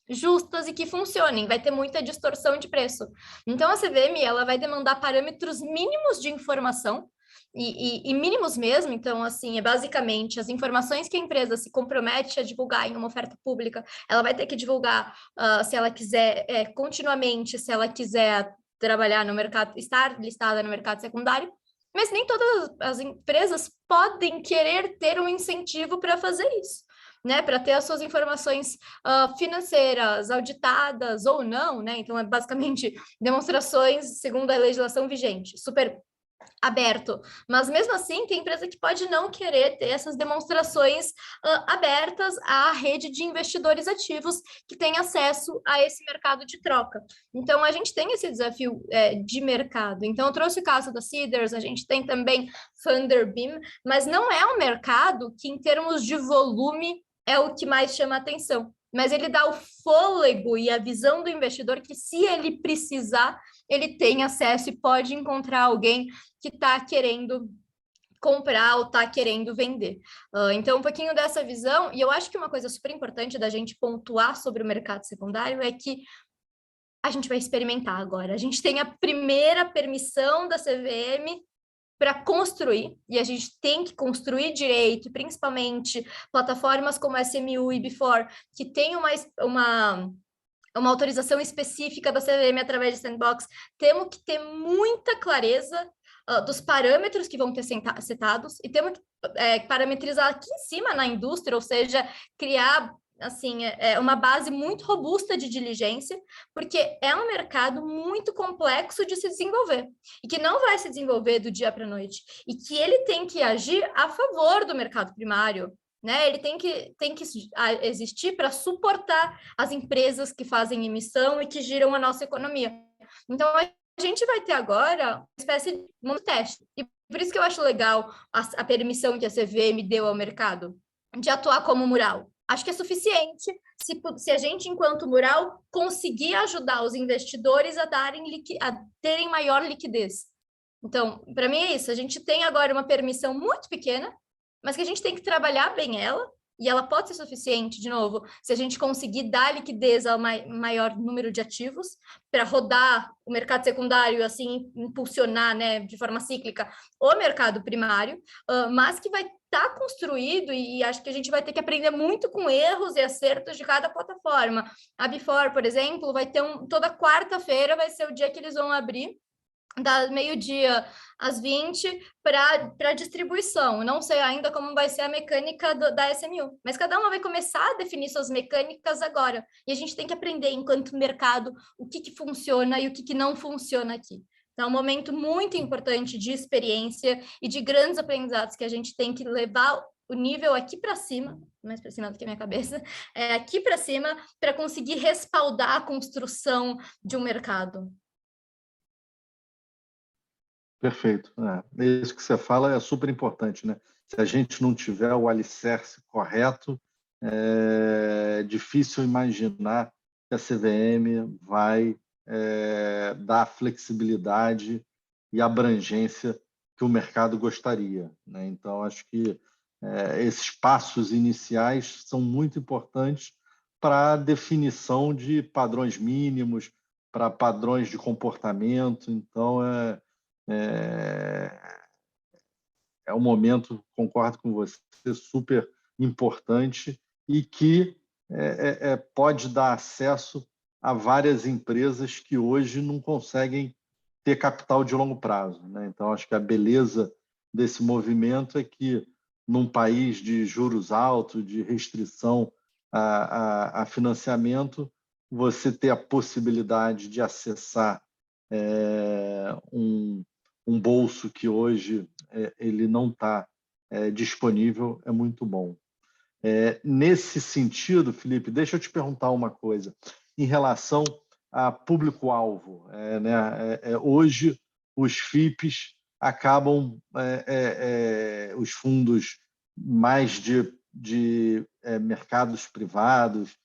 justas e que funcionem, vai ter muita distorção de preço. Então, a CVM ela vai demandar parâmetros mínimos de informação, e mínimos mesmo, então, assim, é basicamente as informações que a empresa se compromete a divulgar em uma oferta pública, ela vai ter que divulgar se ela quiser continuamente, se ela quiser trabalhar no mercado, estar listada no mercado secundário, mas nem todas as empresas podem querer ter um incentivo para fazer isso, né, para ter as suas informações financeiras auditadas ou não, né, então é basicamente demonstrações segundo a legislação vigente, super aberto, mas mesmo assim tem empresa que pode não querer ter essas demonstrações abertas à rede de investidores ativos que tem acesso a esse mercado de troca. Então a gente tem esse desafio de mercado. Então eu trouxe o caso da Seedrs, a gente tem também Thunderbeam, mas não é um mercado que em termos de volume é o que mais chama atenção, mas ele dá o fôlego e a visão do investidor que se ele precisar, ele tem acesso e pode encontrar alguém que está querendo comprar ou está querendo vender. Então, um pouquinho dessa visão, e eu acho que uma coisa super importante da gente pontuar sobre o mercado secundário é que a gente vai experimentar agora. A gente tem a primeira permissão da CVM para construir, e a gente tem que construir direito, principalmente plataformas como a SMU e Before, que tem uma autorização específica da CVM através de sandbox, temos que ter muita clareza dos parâmetros que vão ter setados, e temos que parametrizar aqui em cima na indústria, ou seja, criar assim, uma base muito robusta de diligência, porque é um mercado muito complexo de se desenvolver, e que não vai se desenvolver do dia para a noite, e que ele tem que agir a favor do mercado primário, né? Ele tem que existir para suportar as empresas que fazem emissão e que giram a nossa economia. Então, a gente vai ter agora uma espécie de teste, e por isso que eu acho legal a permissão que a CVM deu ao mercado de atuar como mural. Acho que é suficiente se a gente, enquanto mural, conseguir ajudar os investidores a terem maior liquidez. Então, para mim é isso. A gente tem agora uma permissão muito pequena, mas que a gente tem que trabalhar bem ela, e ela pode ser suficiente, de novo, se a gente conseguir dar liquidez ao maior número de ativos, para rodar o mercado secundário, assim, impulsionar, né, de forma cíclica, o mercado primário, mas que vai estar construído, e acho que a gente vai ter que aprender muito com erros e acertos de cada plataforma. A Before, por exemplo, vai ter toda quarta-feira vai ser o dia que eles vão abrir, da meio-dia às 20 para distribuição. Não sei ainda como vai ser a mecânica da SMU, mas cada uma vai começar a definir suas mecânicas agora. E a gente tem que aprender, enquanto mercado, o que funciona e o que não funciona aqui. Então, é um momento muito importante de experiência e de grandes aprendizados que a gente tem que levar o nível aqui para cima, mais para cima do que a minha cabeça, aqui para cima, para conseguir respaldar a construção de um mercado. Perfeito. Isso que você fala é super importante, né? Se a gente não tiver o alicerce correto, é difícil imaginar que a CVM vai dar a flexibilidade e abrangência que o mercado gostaria, né? Então, acho que esses passos iniciais são muito importantes para a definição de padrões mínimos, para padrões de comportamento. Então, é um momento, concordo com você, super importante e que pode dar acesso a várias empresas que hoje não conseguem ter capital de longo prazo, né? Então, acho que a beleza desse movimento é que, num país de juros altos, de restrição a financiamento, você ter a possibilidade de acessar um bolso que hoje ele não está disponível é muito bom. Nesse sentido, Felipe, deixa eu te perguntar uma coisa. Em relação a público-alvo, né? Hoje, os FIPs acabam, os fundos mais de mercados privados,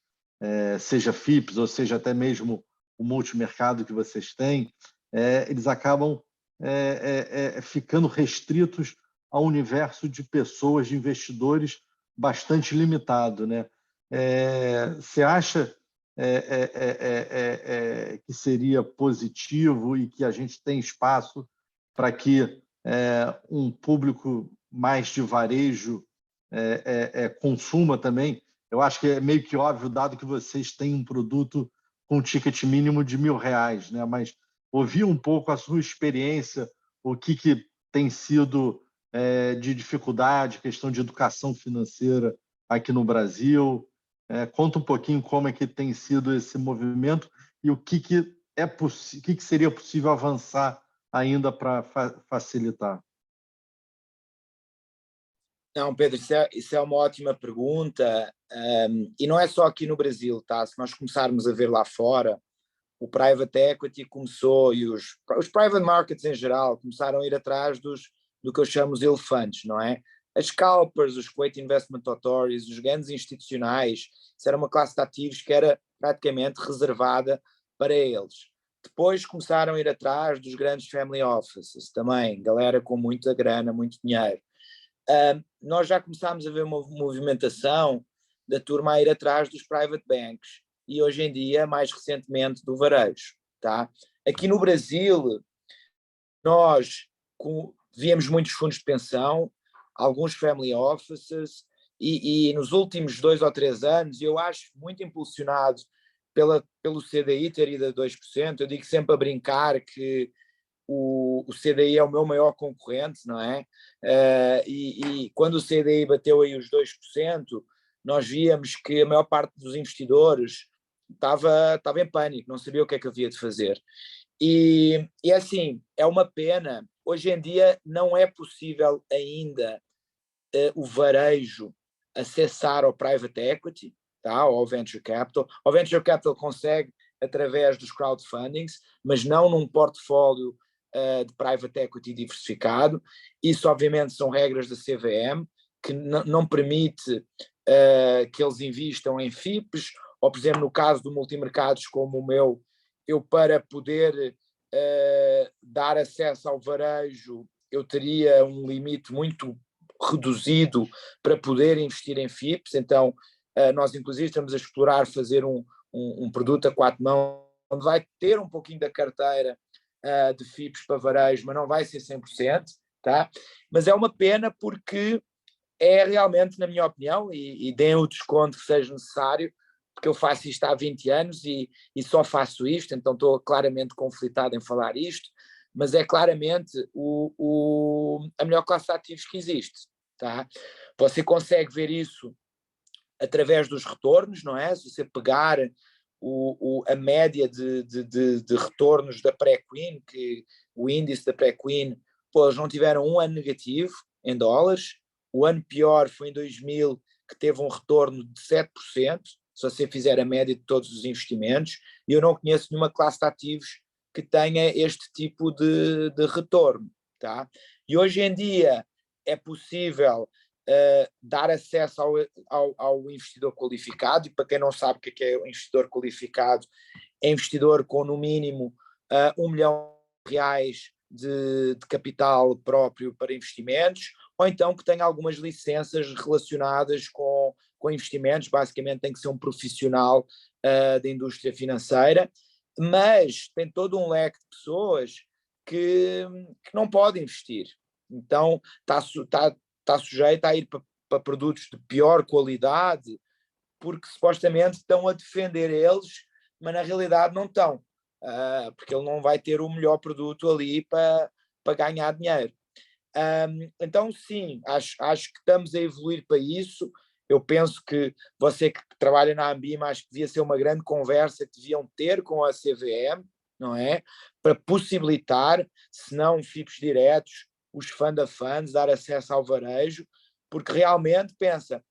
seja FIPs ou seja até mesmo o multimercado que vocês têm, eles acabam ficando restritos a um universo de pessoas, de investidores bastante limitado, né? Você acha que seria positivo e que a gente tem espaço para que um público mais de varejo consuma também? Eu acho que é meio que óbvio, dado que vocês têm um produto com ticket mínimo de R$1.000, né? Mas ouvir um pouco a sua experiência, o que tem sido de dificuldade, questão de educação financeira aqui no Brasil. Conta um pouquinho como é que tem sido esse movimento e o que seria possível avançar ainda para facilitar. Não, Pedro, isso é uma ótima pergunta, e não é só aqui no Brasil, tá? Se nós começarmos a ver lá fora, o private equity começou e os private markets em geral começaram a ir atrás do que eu chamo os elefantes, não é? As scalpers, os Kuwait Investment Authorities, os grandes institucionais, isso era uma classe de ativos que era praticamente reservada para eles. Depois começaram a ir atrás dos grandes family offices também, galera com muita grana, muito dinheiro. Nós já começámos a ver uma movimentação da turma a ir atrás dos private banks e hoje em dia, mais recentemente, do varejo. Tá? Aqui no Brasil, nós víamos muitos fundos de pensão, alguns family offices e nos últimos 2 ou 3 anos, eu acho muito impulsionado pelo CDI ter ido a 2%, eu digo sempre a brincar que o CDI é o meu maior concorrente, não é? E quando o CDI bateu aí os 2%, nós víamos que a maior parte dos investidores estava em pânico, não sabia o que é que havia de fazer. E assim, é uma pena, hoje em dia não é possível ainda o varejo acessar ao private equity, tá? Ou ao venture capital. O venture capital consegue através dos crowdfundings, mas não num portfólio de private equity diversificado. Isso obviamente são regras da CVM, que não permite que eles invistam em FIPs, ou por exemplo no caso de multimercados como o meu, eu para poder dar acesso ao varejo, eu teria um limite muito reduzido para poder investir em FIPs, então nós inclusive estamos a explorar fazer um produto a 4 mãos, onde vai ter um pouquinho da carteira de FIPs para varejo, mas não vai ser 100%, tá? Mas é uma pena porque é realmente, na minha opinião, e deem o desconto que seja necessário, porque eu faço isto há 20 anos e só faço isto, então estou claramente conflitado em falar isto, mas é claramente a melhor classe de ativos que existe, tá? Você consegue ver isso através dos retornos, não é? Se você pegar a média de retornos da pré-Queen, que o índice da pré-Queen, eles não tiveram um ano negativo em dólares. O ano pior foi em 2000, que teve um retorno de 7%, se você fizer a média de todos os investimentos, e eu não conheço nenhuma classe de ativos que tenha este tipo de retorno. Tá? E hoje em dia é possível dar acesso ao investidor qualificado, e para quem não sabe o que é o investidor qualificado, é investidor com no mínimo R$1 milhão de capital próprio para investimentos, ou então que tenha algumas licenças relacionadas com investimentos. Basicamente tem que ser um profissional da indústria financeira, mas tem todo um leque de pessoas que não podem investir. Então está sujeito a ir para produtos de pior qualidade, porque supostamente estão a defender eles, mas na realidade não estão, porque ele não vai ter o melhor produto ali para ganhar dinheiro. Então sim, acho que estamos a evoluir para isso. Eu penso que você que trabalha na Ambima, acho que devia ser uma grande conversa que deviam ter com a CVM, não é? Para possibilitar, se não FIPs diretos, os fund of funds, dar acesso ao varejo, porque realmente, pensa,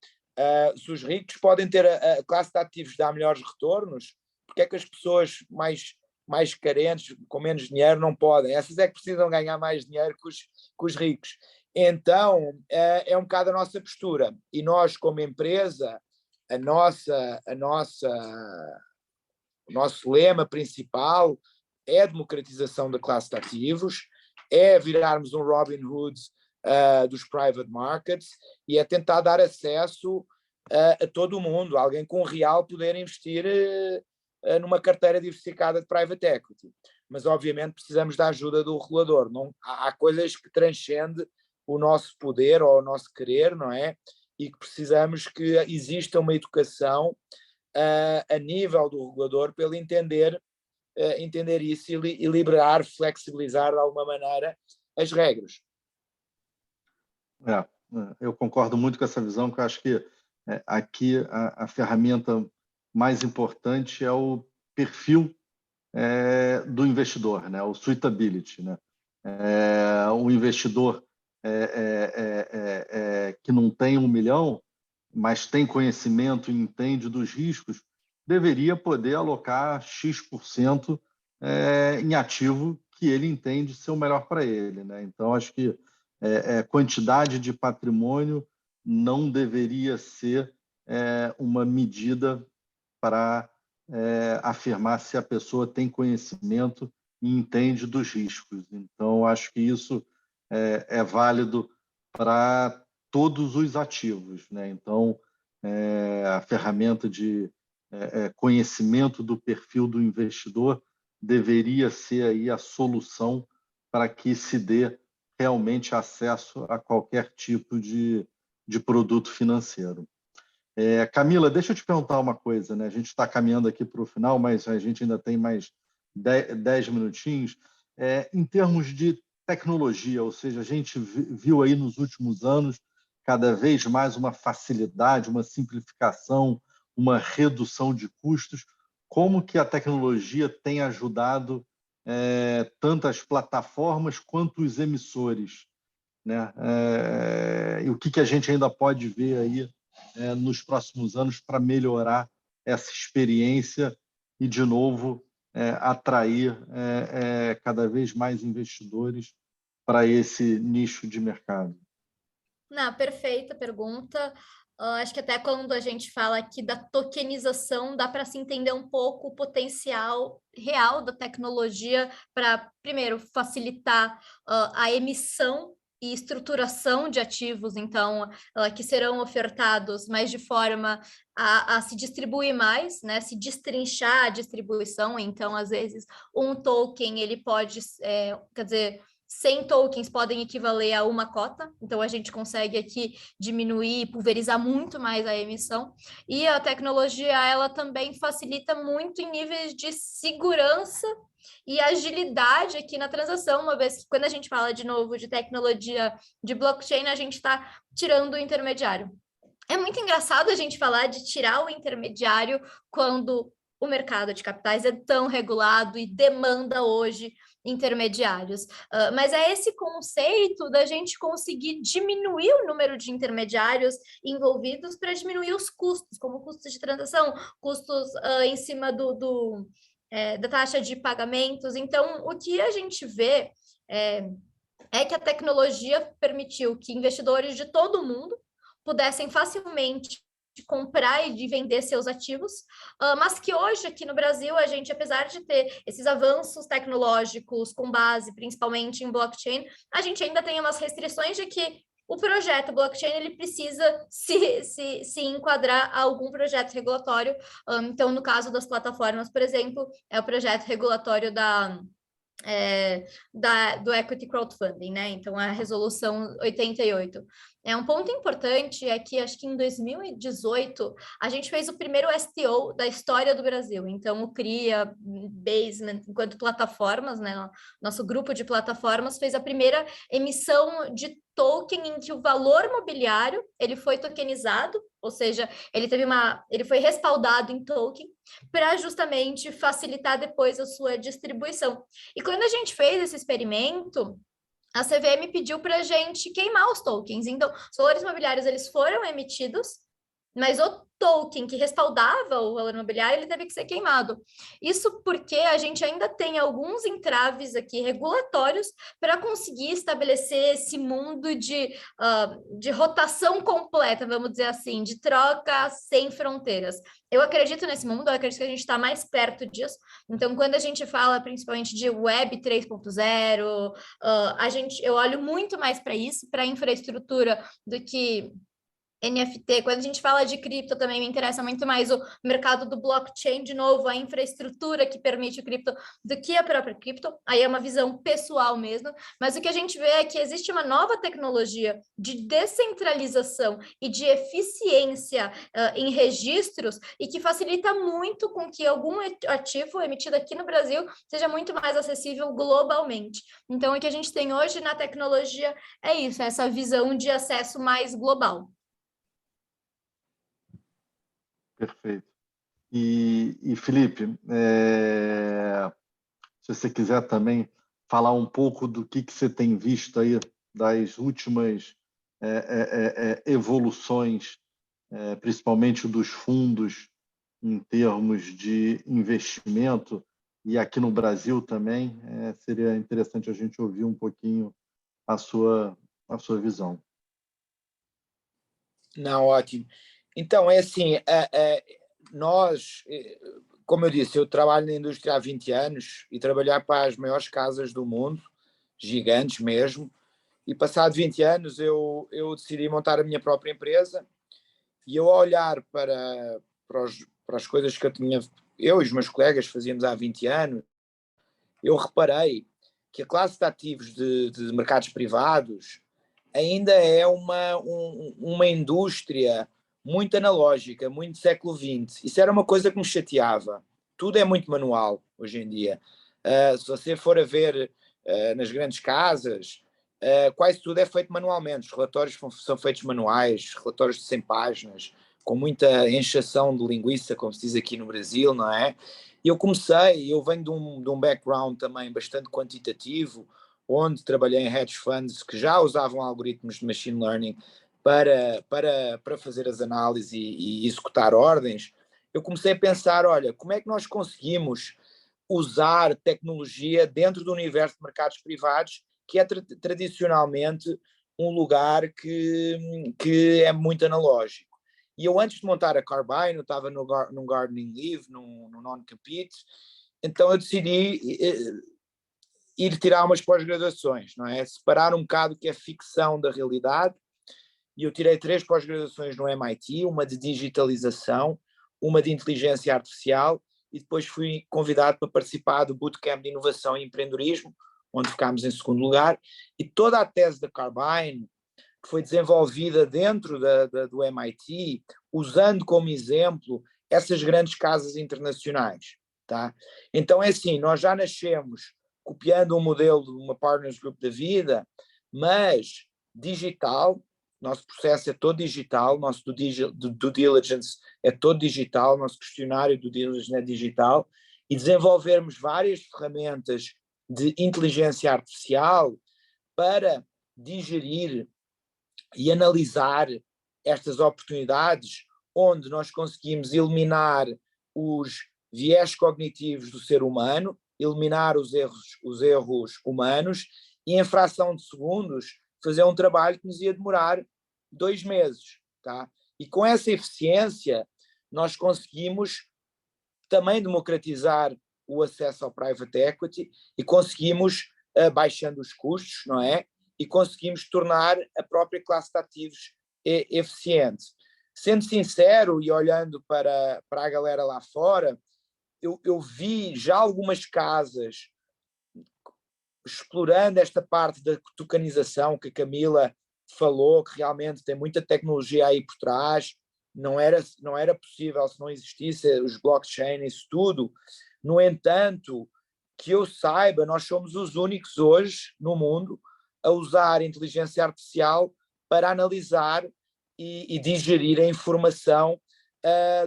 se os ricos podem ter a classe de ativos dar melhores retornos, porque é que as pessoas mais carentes, com menos dinheiro, não podem? Essas é que precisam ganhar mais dinheiro que os ricos. Então, é um bocado a nossa postura. E nós, como empresa, o nosso lema principal é a democratização da classe de ativos, é virarmos um Robin Hood dos private markets, e é tentar dar acesso a todo o mundo, alguém com real poder investir numa carteira diversificada de private equity. Mas, obviamente, precisamos da ajuda do regulador. Não, há coisas que transcendem o nosso poder ou o nosso querer, não é? E que precisamos que exista uma educação a nível do regulador para ele entender isso e liberar, flexibilizar de alguma maneira as regras. Eu concordo muito com essa visão, que eu acho que aqui a ferramenta mais importante é o perfil do investidor, né? O suitability, né? O investidor que não tem 1 milhão, mas tem conhecimento e entende dos riscos, deveria poder alocar X% em ativo que ele entende ser o melhor para ele, né? Então, acho que quantidade de patrimônio não deveria ser uma medida para afirmar se a pessoa tem conhecimento e entende dos riscos. Então, acho que isso é válido para todos os ativos, né? Então, a ferramenta de conhecimento do perfil do investidor deveria ser aí a solução para que se dê realmente acesso a qualquer tipo de produto financeiro. Camila, deixa eu te perguntar uma coisa, né? A gente está caminhando aqui para o final, mas a gente ainda tem mais 10 minutinhos. Em termos de tecnologia, ou seja, a gente viu aí nos últimos anos cada vez mais uma facilidade, uma simplificação, uma redução de custos. Como que a tecnologia tem ajudado tanto as plataformas quanto os emissores, né? E o que a gente ainda pode ver aí nos próximos anos para melhorar essa experiência e, de novo, atrair cada vez mais investidores para esse nicho de mercado? Não, perfeita pergunta. Acho que até quando a gente fala aqui da tokenização, dá para se entender um pouco o potencial real da tecnologia para, primeiro, facilitar a emissão e estruturação de ativos, então, que serão ofertados, mas de forma a se distribuir mais, né? Se destrinchar a distribuição. Então, às vezes, um token, ele pode, quer dizer, 100 tokens podem equivaler a uma cota, então a gente consegue aqui diminuir e pulverizar muito mais a emissão. E a tecnologia, ela também facilita muito em níveis de segurança e agilidade aqui na transação, uma vez que quando a gente fala de novo de tecnologia de blockchain, a gente está tirando o intermediário. É muito engraçado a gente falar de tirar o intermediário quando o mercado de capitais é tão regulado e demanda hoje intermediários. Mas é esse conceito da gente conseguir diminuir o número de intermediários envolvidos para diminuir os custos, como custos de transação, custos em cima da taxa de pagamentos. Então, o que a gente vê é que a tecnologia permitiu que investidores de todo o mundo pudessem facilmente comprar e de vender seus ativos, mas que hoje aqui no Brasil a gente, apesar de ter esses avanços tecnológicos com base principalmente em blockchain, a gente ainda tem umas restrições de que o projeto blockchain ele precisa se enquadrar a algum projeto regulatório. Então, no caso das plataformas, por exemplo, é o projeto regulatório do equity crowdfunding, né? Então, a resolução 88. Um ponto importante é que, acho que em 2018, a gente fez o primeiro STO da história do Brasil. Então, o CRIA, Basement, enquanto plataformas, né? Nosso grupo de plataformas fez a primeira emissão de token em que o valor mobiliário ele foi tokenizado, ou seja, ele foi respaldado em token para justamente facilitar depois a sua distribuição. E quando a gente fez esse experimento, a CVM pediu para a gente queimar os tokens. Então, os valores imobiliários eles foram emitidos, mas o token que respaldava o valor imobiliário, ele teve que ser queimado. Isso porque a gente ainda tem alguns entraves aqui regulatórios para conseguir estabelecer esse mundo de rotação completa, vamos dizer assim, de troca sem fronteiras. Eu acredito nesse mundo, eu acredito que a gente está mais perto disso. Então, quando a gente fala principalmente de Web 3.0, eu olho muito mais para isso, para a infraestrutura, do que NFT. Quando a gente fala de cripto, também me interessa muito mais o mercado do blockchain, de novo, a infraestrutura que permite o cripto do que a própria cripto. Aí é uma visão pessoal mesmo, mas o que a gente vê é que existe uma nova tecnologia de descentralização e de eficiência em registros e que facilita muito com que algum ativo emitido aqui no Brasil seja muito mais acessível globalmente. Então, o que a gente tem hoje na tecnologia é isso, essa visão de acesso mais global. Perfeito. E Felipe, se você quiser também falar um pouco do que você tem visto aí das últimas evoluções, principalmente dos fundos em termos de investimento, e aqui no Brasil também, seria interessante a gente ouvir um pouquinho a sua visão. Não, ótimo. Então, é assim, nós, como eu disse, eu trabalho na indústria há 20 anos e trabalhar para as maiores casas do mundo, gigantes mesmo, e passado 20 anos eu decidi montar a minha própria empresa e eu olhar para as coisas que eu e os meus colegas fazíamos há 20 anos, eu reparei que a classe de ativos de mercados privados ainda é uma indústria muito analógica, muito século XX. Isso era uma coisa que me chateava. Tudo é muito manual hoje em dia. Se você for a ver nas grandes casas, quase tudo é feito manualmente. Os relatórios são feitos manuais, relatórios de 100 páginas, com muita encheção de linguiça, como se diz aqui no Brasil, não é? Eu venho de um background também bastante quantitativo, onde trabalhei em hedge funds que já usavam algoritmos de machine learning para fazer as análises e executar ordens. Eu comecei a pensar, olha, como é que nós conseguimos usar tecnologia dentro do universo de mercados privados, que é tradicionalmente um lugar que é muito analógico. E eu, antes de montar a Carbine, eu estava num gardening leave, num non-compete, então eu decidi ir tirar umas pós-graduações, não é? Separar um bocado o que é ficção da realidade, e eu tirei 3 pós-graduações no MIT, uma de digitalização, uma de inteligência artificial, e depois fui convidado para participar do Bootcamp de Inovação e Empreendedorismo, onde ficámos em segundo lugar, e toda a tese da Carbine, que foi desenvolvida dentro do MIT, usando como exemplo essas grandes casas internacionais. Tá? Então é assim, nós já nascemos copiando um modelo de uma Partners Group da vida, mas digital, nosso processo é todo digital, nosso due diligence é todo digital, nosso questionário due diligence é digital, e desenvolvermos várias ferramentas de inteligência artificial para digerir e analisar estas oportunidades, onde nós conseguimos eliminar os viés cognitivos do ser humano, eliminar os erros humanos, e em fração de segundos fazer um trabalho que nos ia demorar 2 meses. Tá? E com essa eficiência nós conseguimos também democratizar o acesso ao private equity e conseguimos, baixando os custos, não é? E conseguimos tornar a própria classe de ativos eficiente. Sendo sincero e olhando para a galera lá fora, eu vi já algumas casas explorando esta parte da tokenização que a Camila falou, que realmente tem muita tecnologia aí por trás, não era possível se não existisse os blockchain, isso tudo. No entanto, que eu saiba, nós somos os únicos hoje no mundo a usar inteligência artificial para analisar e digerir a informação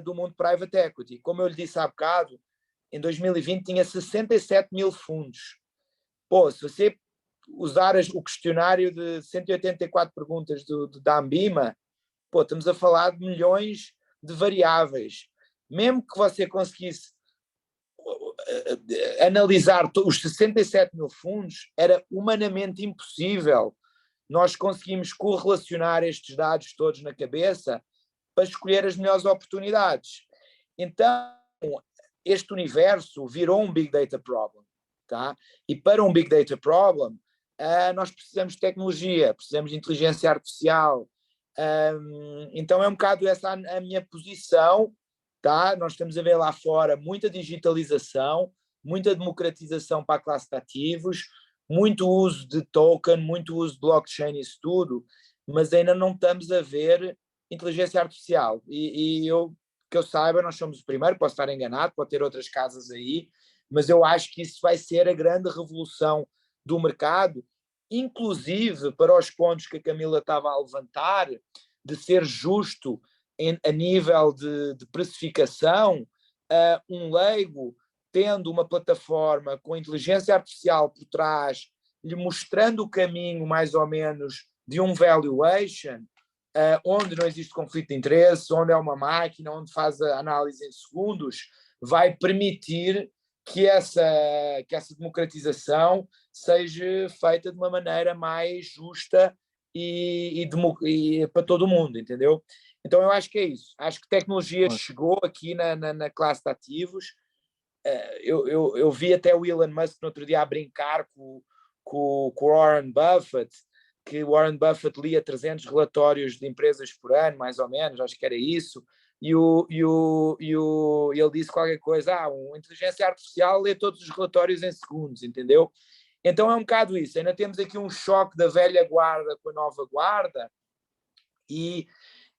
do mundo private equity. Como eu lhe disse há bocado, em 2020 tinha 67 mil fundos. Pô, se você usar o questionário de 184 perguntas da Ambima, pô, estamos a falar de milhões de variáveis. Mesmo que você conseguisse analisar os 67 mil fundos, era humanamente impossível nós conseguimos correlacionar estes dados todos na cabeça para escolher as melhores oportunidades. Então, este universo virou um Big Data Problem. Tá? E para um Big Data Problem, nós precisamos de tecnologia, precisamos de inteligência artificial. Então é um bocado essa a minha posição. Tá? Nós estamos a ver lá fora muita digitalização, muita democratização para a classe de ativos, muito uso de token, muito uso de blockchain, isso tudo, mas ainda não estamos a ver inteligência artificial. E que eu saiba, nós somos o primeiro, posso estar enganado, pode ter outras casas aí, mas eu acho que isso vai ser a grande revolução do mercado, inclusive para os pontos que a Camila estava a levantar, de ser justo a nível de precificação, um leigo tendo uma plataforma com inteligência artificial por trás, lhe mostrando o caminho mais ou menos de um valuation, onde não existe conflito de interesse, onde é uma máquina, onde faz a análise em segundos, vai permitir que essa democratização seja feita de uma maneira mais justa e para todo mundo, entendeu? Então eu acho que é isso. Acho que tecnologia chegou aqui na classe de ativos. Eu vi até o Elon Musk no outro dia a brincar com o Warren Buffett, que o Warren Buffett lia 300 relatórios de empresas por ano, mais ou menos, acho que era isso, e ele disse qualquer coisa, uma inteligência artificial lê todos os relatórios em segundos, entendeu? Então é um bocado isso, ainda temos aqui um choque da velha guarda com a nova guarda, e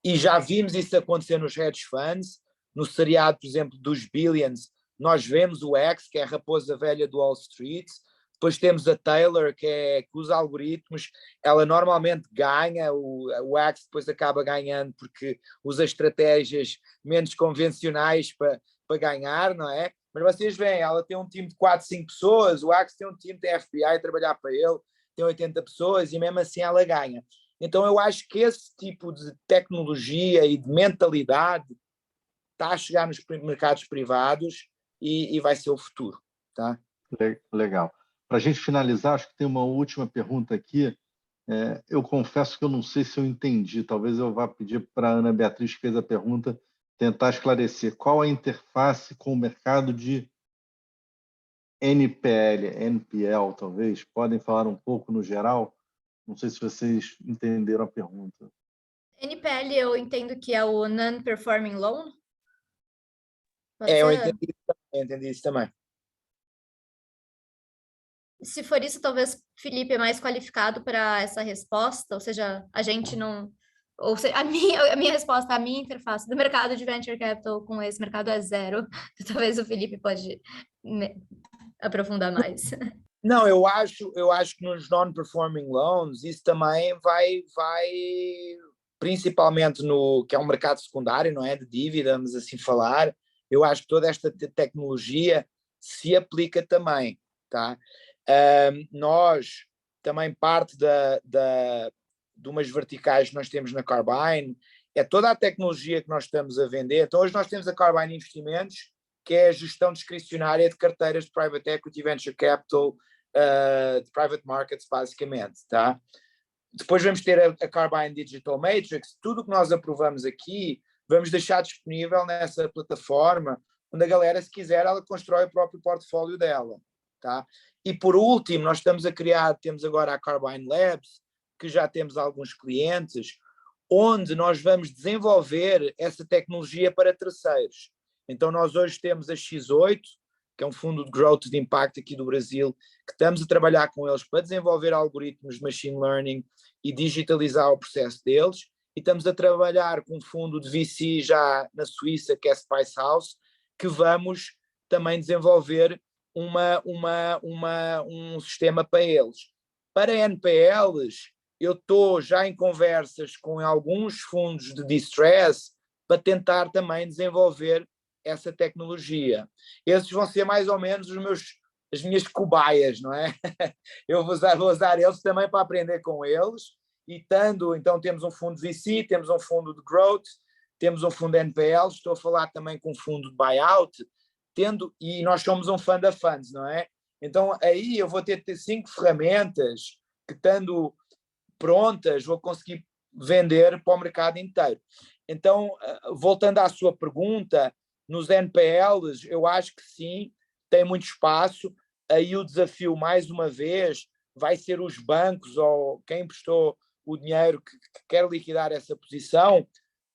já vimos isso acontecer nos hedge funds, no seriado, por exemplo, dos Billions, nós vemos o X, que é a raposa velha do Wall Street, depois temos a Taylor, que os algoritmos, ela normalmente ganha, o X depois acaba ganhando porque usa estratégias menos convencionais para ganhar, não é? Mas vocês veem, ela tem um time de 4, 5 pessoas, o X tem um time de FBI a trabalhar para ele, tem 80 pessoas e mesmo assim ela ganha. Então eu acho que esse tipo de tecnologia e de mentalidade está a chegar nos mercados privados e vai ser o futuro. Tá? Legal. Para a gente finalizar, acho que tem uma última pergunta aqui. Eu confesso que eu não sei se eu entendi. Talvez eu vá pedir para a Ana Beatriz, que fez a pergunta, tentar esclarecer. Qual a interface com o mercado de NPL, NPL, talvez? Podem falar um pouco no geral? Não sei se vocês entenderam a pergunta. NPL eu entendo que é o Non-Performing Loan. Eu entendi isso também. Se for isso, talvez Felipe é mais qualificado para essa resposta, ou seja, a gente não... Ou seja, a minha resposta, a minha interface do mercado de Venture Capital com esse mercado é zero. Talvez o Felipe pode aprofundar mais. Não, eu acho que nos non-performing loans isso também vai principalmente no que é um mercado secundário, não é? De dívida, vamos assim falar. Eu acho que toda esta tecnologia se aplica também, tá? Nós, também parte de umas verticais que nós temos na Carbyne, é toda a tecnologia que nós estamos a vender. Então hoje nós temos a Carbyne Investimentos, que é a gestão discricionária de carteiras de Private Equity, Venture Capital, de Private Markets, basicamente, tá? Depois vamos ter a Carbyne Digital Matrix. Tudo o que nós aprovamos aqui, vamos deixar disponível nessa plataforma, onde a galera, se quiser, ela constrói o próprio portfólio dela, tá? E por último, nós estamos a criar, temos agora a Carbyne Labs, que já temos alguns clientes, onde nós vamos desenvolver essa tecnologia para terceiros. Então nós hoje temos a X8, que é um fundo de growth de impacto aqui do Brasil, que estamos a trabalhar com eles para desenvolver algoritmos de machine learning e digitalizar o processo deles, e estamos a trabalhar com um fundo de VC já na Suíça, que é Spice House, que vamos também desenvolver um sistema para eles. Para NPLs, eu estou já em conversas com alguns fundos de distress para tentar também desenvolver essa tecnologia. Esses vão ser mais ou menos as minhas cobaias, não é? Eu vou usar eles também para aprender com eles, e então temos um fundo de VC, temos um fundo de growth, temos um fundo de NPL, estou a falar também com um fundo de buyout, e nós somos um fund of funds, não é? Então aí eu vou ter 5 ferramentas que, estando prontas, vou conseguir vender para o mercado inteiro. Então, voltando à sua pergunta, nos NPLs, eu acho que sim, tem muito espaço. Aí o desafio, mais uma vez, vai ser os bancos ou quem emprestou o dinheiro que quer liquidar essa posição,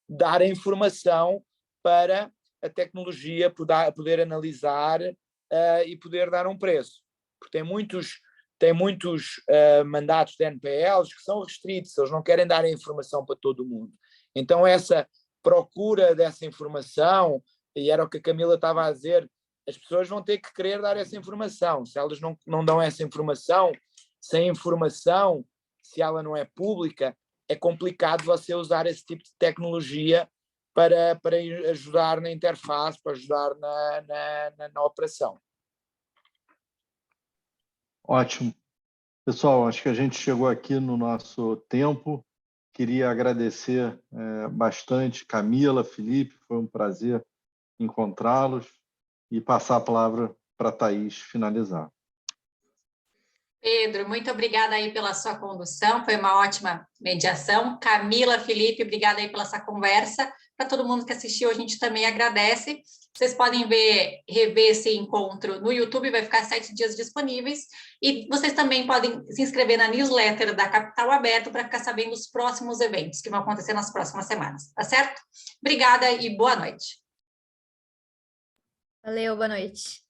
dar a informação para a tecnologia poder analisar e poder dar um preço. Porque tem muitos mandatos de NPLs que são restritos, eles não querem dar a informação para todo mundo. Então essa procura dessa informação, e era o que a Camila estava a dizer, as pessoas vão ter que querer dar essa informação. Se elas não dão essa informação, sem informação, se ela não é pública, é complicado você usar esse tipo de tecnologia para ajudar na interface, para ajudar na operação. Ótimo. Pessoal, acho que a gente chegou aqui no nosso tempo. Queria agradecer bastante Camila, Felipe, foi um prazer encontrá-los, e passar a palavra para a Thaís finalizar. Pedro, muito obrigada aí pela sua condução, foi uma ótima mediação. Camila, Felipe, obrigada aí pela essa conversa. Para todo mundo que assistiu, a gente também agradece. Vocês podem rever esse encontro no YouTube, vai ficar 7 dias disponíveis. E vocês também podem se inscrever na newsletter da Capital Aberto para ficar sabendo dos próximos eventos que vão acontecer nas próximas semanas, tá certo? Obrigada e boa noite. Valeu, boa noite.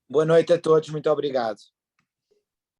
Boa noite a todos, muito obrigado.